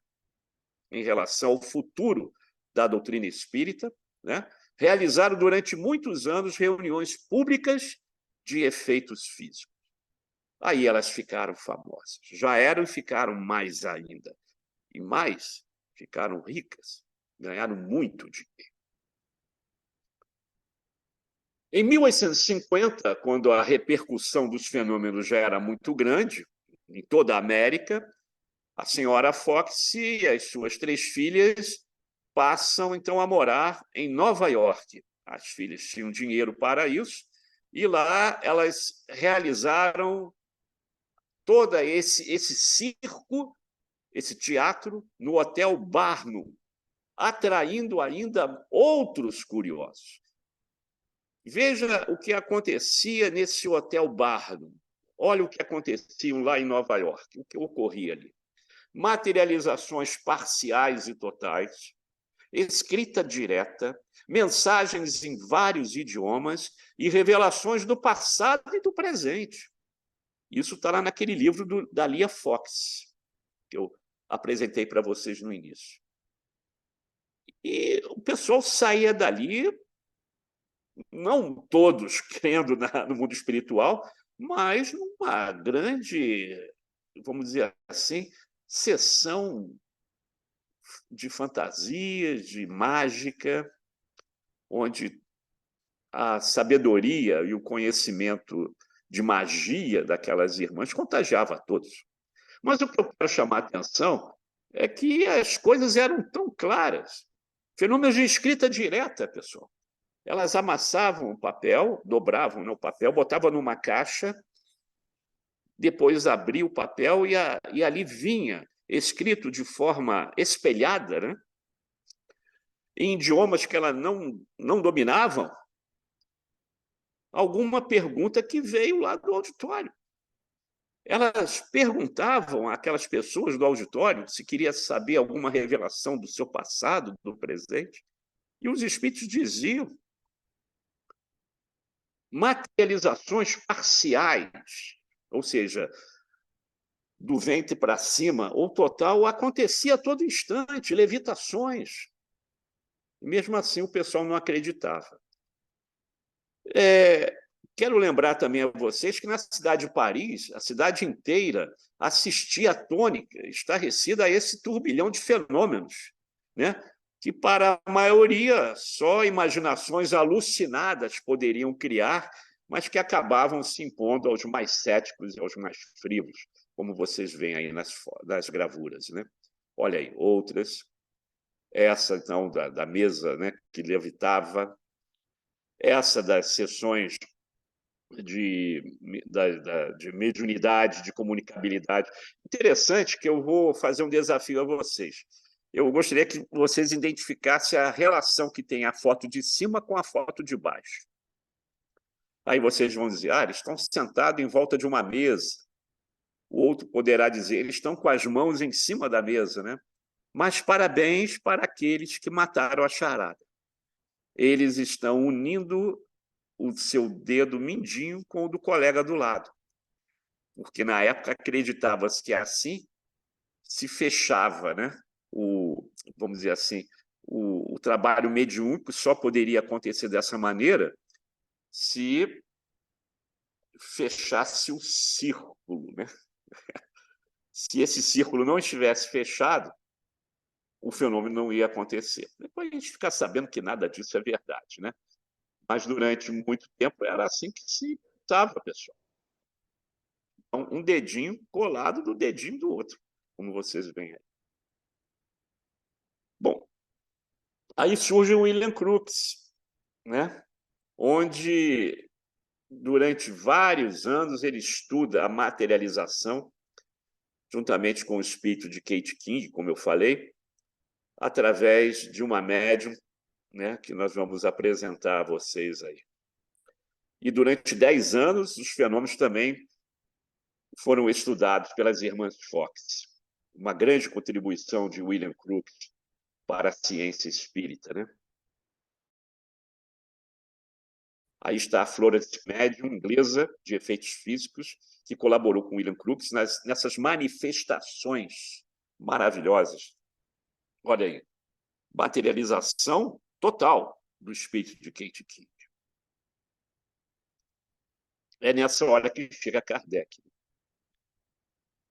em relação ao futuro da doutrina espírita, né? Realizaram durante muitos anos reuniões públicas de efeitos físicos. Aí elas ficaram famosas. Já eram e ficaram mais ainda. E mais, ficaram ricas, ganharam muito dinheiro. Em 1850, quando a repercussão dos fenômenos já era muito grande, em toda a América, a senhora Fox e as suas 3 filhas passam, então, a morar em Nova York. As filhas tinham dinheiro para isso, e lá elas realizaram todo esse circo, esse teatro, no Hotel Barnum, atraindo ainda outros curiosos. Veja o que acontecia nesse Hotel Barnum. Olha o que acontecia lá em Nova York, o que ocorria ali. Materializações parciais e totais, escrita direta, mensagens em vários idiomas e revelações do passado e do presente. Isso está lá naquele livro da Lia Fox, que eu apresentei para vocês no início. E o pessoal saía dali, não todos crendo no mundo espiritual, mas numa grande, vamos dizer assim, sessão de fantasias, de mágica, onde a sabedoria e o conhecimento de magia daquelas irmãs contagiava a todos. Mas o que eu quero chamar a atenção é que as coisas eram tão claras. Fenômenos de escrita direta, pessoal. Elas amassavam o papel, dobravam o papel, botavam numa caixa, depois abria o papel e ali vinha, escrito de forma espelhada, né? Em idiomas que elas não dominavam, alguma pergunta que veio lá do auditório. Elas perguntavam àquelas pessoas do auditório se queria saber alguma revelação do seu passado, do presente, e os espíritos diziam. Materializações parciais, ou seja, do ventre para cima, ou total, acontecia a todo instante, levitações. E mesmo assim, o pessoal não acreditava. Quero lembrar também a vocês que na cidade de Paris, a cidade inteira assistia atônica, estarrecida a esse turbilhão de fenômenos, né? Que para a maioria só imaginações alucinadas poderiam criar, mas que acabavam se impondo aos mais céticos e aos mais frívolos, como vocês veem aí nas gravuras, né? Olha aí, outras. Essa, então, da mesa, né, que levitava. Essa das sessões de mediunidade, de comunicabilidade. Interessante que eu vou fazer um desafio a vocês. Eu gostaria que vocês identificassem a relação que tem a foto de cima com a foto de baixo. Aí vocês vão dizer, eles estão sentados em volta de uma mesa. O outro poderá dizer, eles estão com as mãos em cima da mesa, né? Mas parabéns para aqueles que mataram a charada. Eles estão unindo o seu dedo mindinho com o do colega do lado. Porque, na época, acreditava-se que assim se fechava, né? Vamos dizer assim, o trabalho mediúnico só poderia acontecer dessa maneira se fechasse o círculo, né? Se esse círculo não estivesse fechado, o fenômeno não ia acontecer. Depois a gente fica sabendo que nada disso é verdade, né? Mas durante muito tempo era assim que se estava, pessoal. Então, um dedinho colado do dedinho do outro, como vocês veem aí. Bom, aí surge o William Crookes, né? Onde, durante vários anos, ele estuda a materialização, juntamente com o espírito de Kate King, como eu falei, através de uma médium, né, que nós vamos apresentar a vocês aí. E durante 10 anos, os fenômenos também foram estudados pelas irmãs Fox. Uma grande contribuição de William Crookes para a ciência espírita, né? Aí está a Florence Medium, inglesa, de efeitos físicos, que colaborou com William Crookes nessas manifestações maravilhosas. Olha aí, materialização total do espírito de Kate King. É nessa hora que chega Kardec.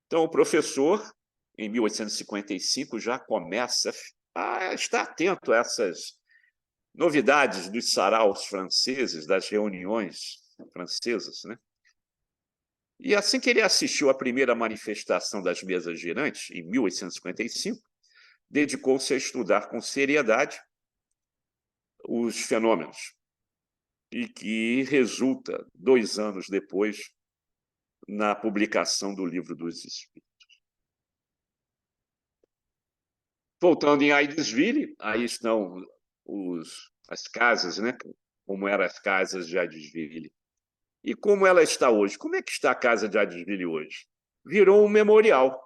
Então, o professor, em 1855, já começa a estar atento a essas novidades dos saraus franceses, das reuniões francesas, né? E assim que ele assistiu à primeira manifestação das mesas girantes, em 1855, dedicou-se a estudar com seriedade os fenômenos, e que resulta, 2 anos depois, na publicação do Livro dos Espíritos. Voltando em Aidesville, aí estão as casas, né? Como eram as casas de Aidesville. E como ela está hoje? Como é que está a casa de Aidesville hoje? Virou um memorial,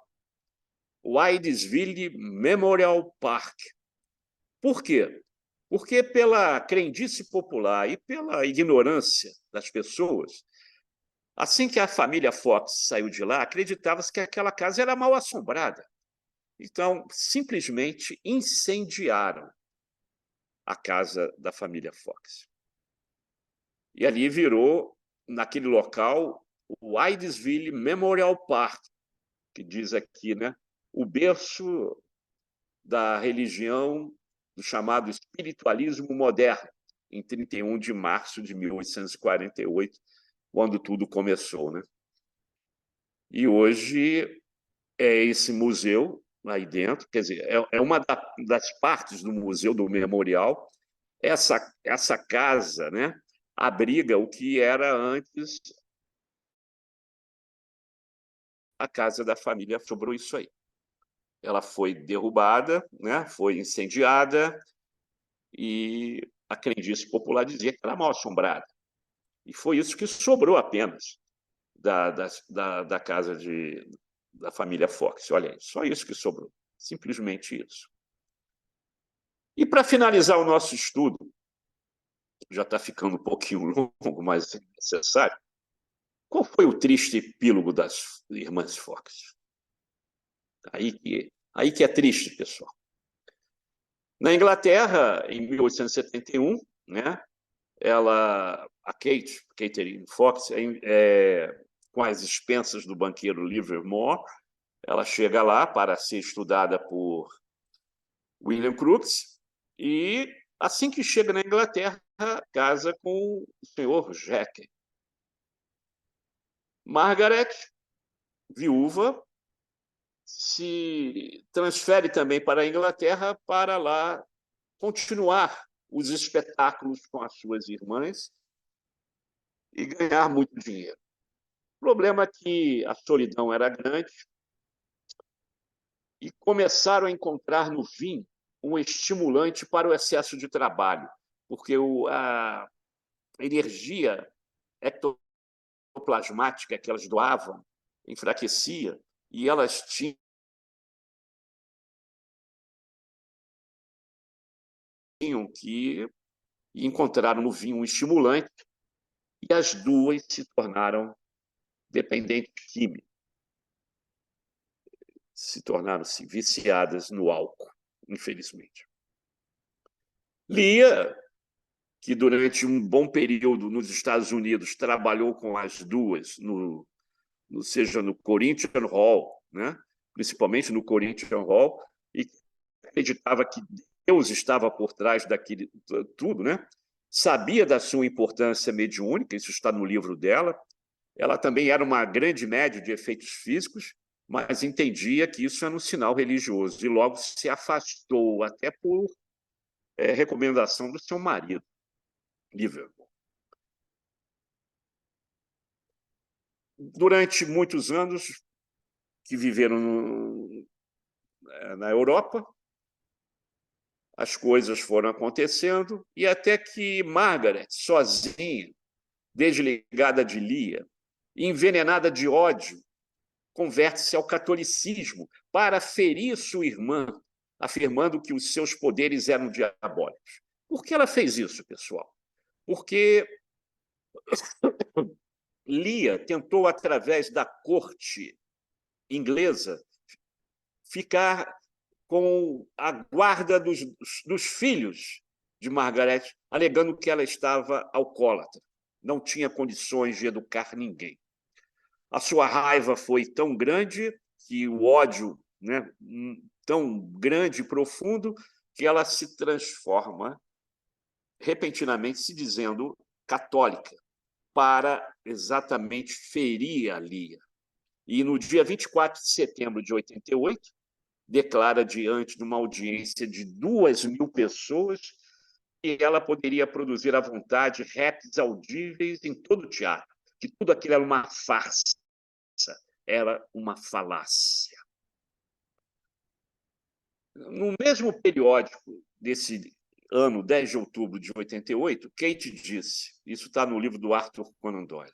o Aidesville Memorial Park. Por quê? Porque pela crendice popular e pela ignorância das pessoas, assim que a família Fox saiu de lá, acreditava-se que aquela casa era mal assombrada. Então, simplesmente incendiaram a casa da família Fox. E ali virou, naquele local, o Aidesville Memorial Park, que diz aqui, né, o berço da religião do chamado espiritualismo moderno, em 31 de março de 1848, quando tudo começou, né? E hoje é esse museu aí dentro, quer dizer, é uma das partes do museu, do memorial. Essa casa, né, abriga o que era antes a casa da família. Sobrou isso aí. Ela foi derrubada, né, foi incendiada, e a crendice popular dizia que era mal assombrada. E foi isso que sobrou apenas da casa da família Fox. Olha aí, só isso que sobrou. Simplesmente isso. E para finalizar o nosso estudo, já está ficando um pouquinho longo, mas é necessário, qual foi o triste epílogo das irmãs Fox? Aí que é triste, pessoal. Na Inglaterra, em 1871, né, a Catherine Fox, com as expensas do banqueiro Livermore, ela chega lá para ser estudada por William Crookes e, assim que chega na Inglaterra, casa com o senhor Jack. Margaret, viúva, se transfere também para a Inglaterra para lá continuar os espetáculos com as suas irmãs e ganhar muito dinheiro. O problema é que a solidão era grande e começaram a encontrar no vinho um estimulante para o excesso de trabalho, porque a energia ectoplasmática que elas doavam enfraquecia e elas tinham que encontraram no vinho um estimulante e as duas se tornaram dependentes químicos. se tornaram-se viciadas no álcool, infelizmente. Lia, que durante um bom período nos Estados Unidos trabalhou com as duas, seja no Corinthian Hall, né? Principalmente no Corinthian Hall, e acreditava que Deus estava por trás daquilo tudo, né? Sabia da sua importância mediúnica, isso está no livro dela. Ela também era uma grande médium de efeitos físicos, mas entendia que isso era um sinal religioso, e logo se afastou, até por recomendação do seu marido, Liverpool. Durante muitos anos que viveram na Europa, as coisas foram acontecendo, e até que Margaret, sozinha, desligada de Lia, envenenada de ódio, converte-se ao catolicismo para ferir sua irmã, afirmando que os seus poderes eram diabólicos. Por que ela fez isso, pessoal? Porque Lia tentou, através da corte inglesa, ficar com a guarda dos filhos de Margaret, alegando que ela estava alcoólatra, não tinha condições de educar ninguém. A sua raiva foi tão grande, que o ódio, né, tão grande e profundo, que ela se transforma repentinamente, se dizendo católica, para exatamente ferir a Lia. E no dia 24 de setembro de 88, declara diante de uma audiência de 2.000 pessoas que ela poderia produzir à vontade raps audíveis em todo o teatro, que tudo aquilo era uma farsa, era uma falácia. No mesmo periódico desse ano, 10 de outubro de 88, Kate disse, isso está no livro do Arthur Conan Doyle,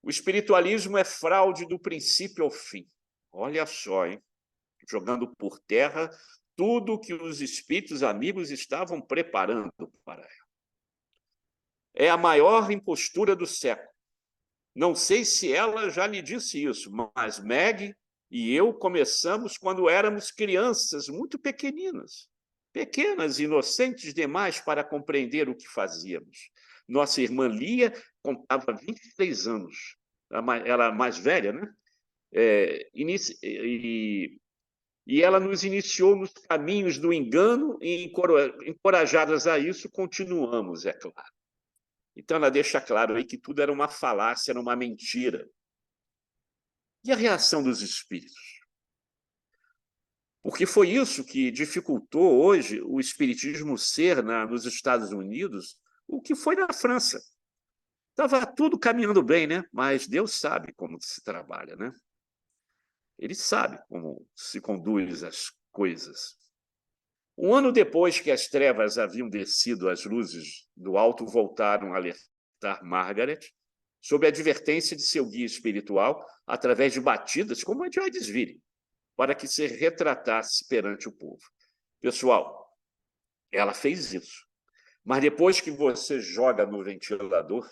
o espiritualismo é fraude do princípio ao fim. Olha só, hein? Jogando por terra tudo que os espíritos amigos estavam preparando para ela. É a maior impostura do século. Não sei se ela já lhe disse isso, mas Meg e eu começamos quando éramos crianças muito pequeninas, pequenas e inocentes demais para compreender o que fazíamos. Nossa irmã Lia contava 23 anos, ela mais velha, né? E ela nos iniciou nos caminhos do engano e, encorajadas a isso, continuamos, é claro. Então, ela deixa claro aí que tudo era uma falácia, era uma mentira. E a reação dos espíritos? Porque foi isso que dificultou hoje o espiritismo ser nos Estados Unidos o que foi na França. Estava tudo caminhando bem, né? Mas Deus sabe como se trabalha, né? Ele sabe como se conduz as coisas. Um ano depois que as trevas haviam descido, as luzes do alto voltaram a alertar Margaret sob a advertência de seu guia espiritual através de batidas como a de Aidesville, para que se retratasse perante o povo. Pessoal, ela fez isso. Mas depois que você joga no ventilador,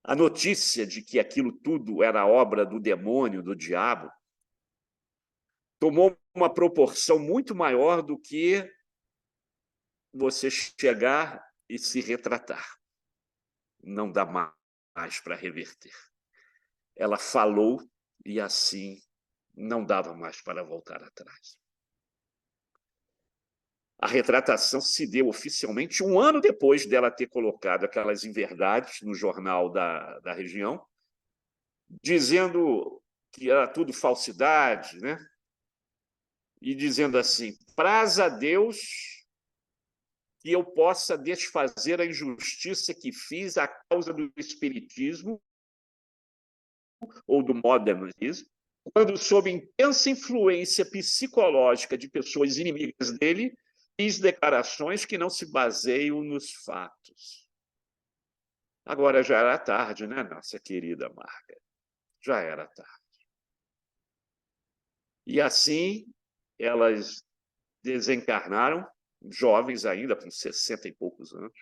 a notícia de que aquilo tudo era obra do demônio, do diabo, tomou uma proporção muito maior do que você chegar e se retratar. Não dá mais para reverter. Ela falou e assim não dava mais para voltar atrás. A retratação se deu oficialmente um ano depois dela ter colocado aquelas inverdades no jornal da região, dizendo que era tudo falsidade, né? E dizendo assim, praz a Deus que eu possa desfazer a injustiça que fiz à causa do espiritismo ou do modernismo, quando, sob intensa influência psicológica de pessoas inimigas dele, fiz declarações que não se baseiam nos fatos. Agora já era tarde, né, nossa querida Margaret? Já era tarde. E assim, elas desencarnaram, jovens ainda, com 60 e poucos anos,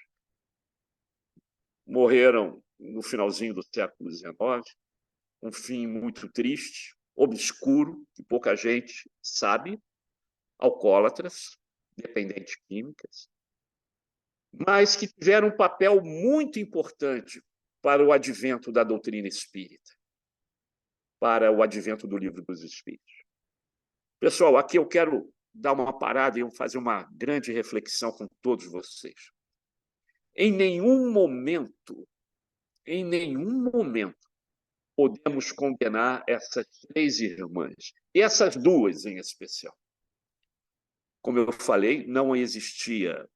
morreram no finalzinho do século XIX, um fim muito triste, obscuro, que pouca gente sabe, alcoólatras, dependentes químicas, mas que tiveram um papel muito importante para o advento da doutrina espírita, para o advento do Livro dos Espíritos. Pessoal, aqui eu quero dar uma parada e fazer uma grande reflexão com todos vocês. Em nenhum momento, podemos condenar essas três irmãs, e essas duas em especial. Como eu falei, não existia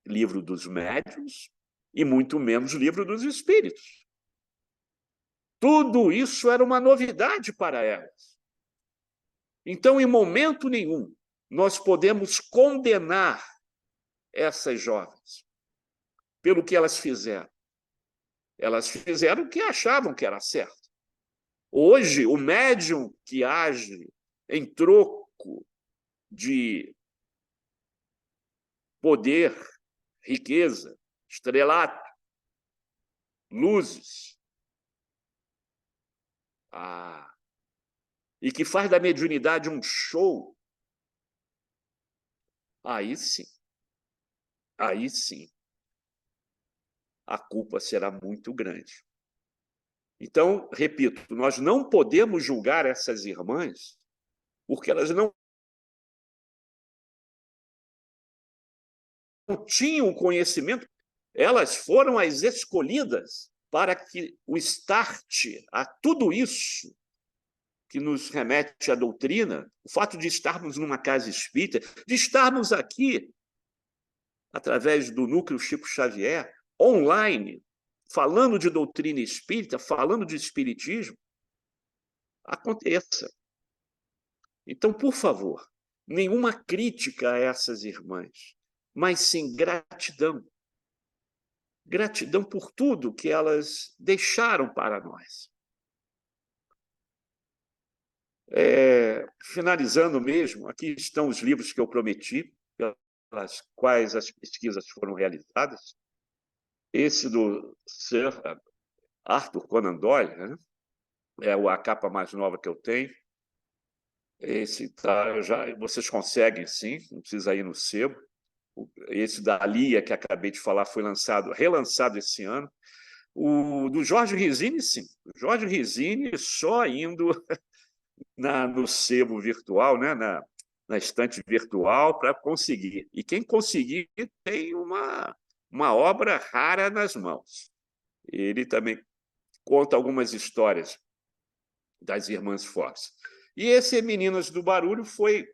livro dos médiuns e muito menos livro dos espíritos. Tudo isso era uma novidade para elas. Então, em momento nenhum, nós podemos condenar essas jovens pelo que elas fizeram. Elas fizeram o que achavam que era certo. Hoje, o médium que age em troco de poder, riqueza, estrelato, luzes, e que faz da mediunidade um show, aí sim, a culpa será muito grande. Então, repito, nós não podemos julgar essas irmãs porque elas não tinham conhecimento, elas foram as escolhidas para que o start a tudo isso que nos remete à doutrina, o fato de estarmos numa casa espírita, de estarmos aqui, através do Núcleo Chico Xavier, online, falando de doutrina espírita, falando de espiritismo, aconteça. Então, por favor, nenhuma crítica a essas irmãs, mas sim gratidão. Gratidão por tudo que elas deixaram para nós. Finalizando mesmo, aqui estão os livros que eu prometi, pelas quais as pesquisas foram realizadas. Esse do Sir Arthur Conan Doyle, né? É a capa mais nova que eu tenho. Esse vocês conseguem, sim, não precisa ir no sebo. Esse da Lia, que acabei de falar, foi relançado esse ano. O do Jorge Risini, sim. O Jorge Risini só indo no sebo virtual, né? na estante virtual, para conseguir. E quem conseguir tem uma obra rara nas mãos. Ele também conta algumas histórias das irmãs Fox. E esse Meninas do Barulho foi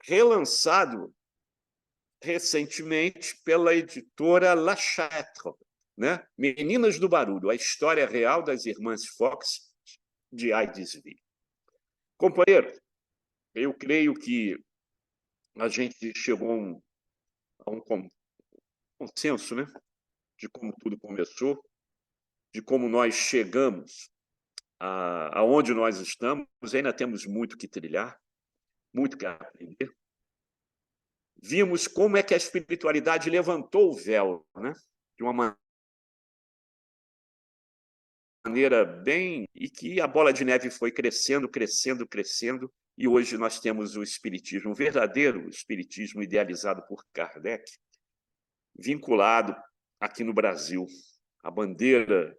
relançado recentemente pela editora La Chatre, né? Meninas do Barulho, a história real das irmãs Fox de Aidesville. Companheiro, eu creio que a gente chegou a um consenso, né? De como tudo começou, de como nós chegamos aonde nós estamos. Ainda temos muito que trilhar, muito que aprender. Vimos como é que a espiritualidade levantou o véu, né? De uma maneira bem... E que a bola de neve foi crescendo, crescendo, crescendo, e hoje nós temos o espiritismo, o verdadeiro espiritismo idealizado por Kardec, vinculado aqui no Brasil. A bandeira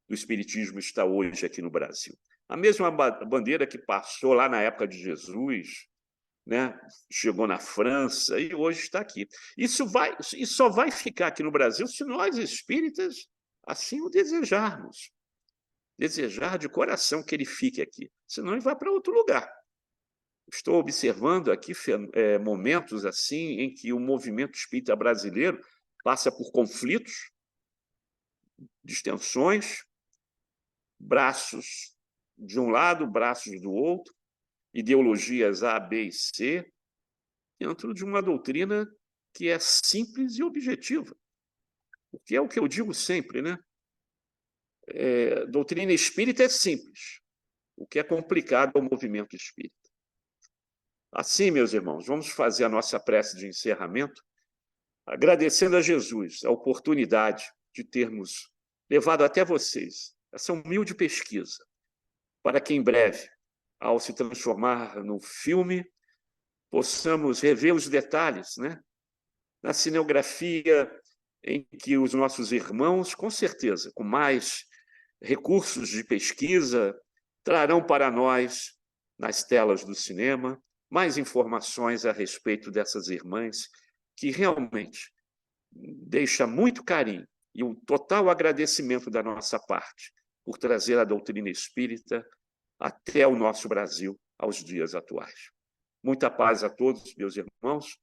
do espiritismo está hoje aqui no Brasil. A mesma bandeira que passou lá na época de Jesus, né? Chegou na França e hoje está aqui. Isso só vai ficar aqui no Brasil se nós, espíritas, assim o desejarmos. Desejar de coração que ele fique aqui, senão ele vai para outro lugar. Estou observando aqui momentos assim em que o movimento espírita brasileiro passa por conflitos, distensões, braços de um lado, braços do outro, ideologias A, B e C, dentro de uma doutrina que é simples e objetiva. Porque é o que eu digo sempre, né? Doutrina espírita é simples. O que é complicado é o movimento espírita. Assim, meus irmãos, vamos fazer a nossa prece de encerramento, agradecendo a Jesus a oportunidade de termos levado até vocês essa humilde pesquisa, para que em breve, ao se transformar num filme, possamos rever os detalhes, né? Na cinegrafia em que os nossos irmãos, com certeza, com mais recursos de pesquisa, trarão para nós, nas telas do cinema, mais informações a respeito dessas irmãs, que realmente deixa muito carinho e um total agradecimento da nossa parte por trazer a doutrina espírita até o nosso Brasil aos dias atuais. Muita paz a todos, meus irmãos,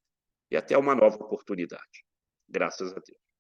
e até uma nova oportunidade. Graças a Deus.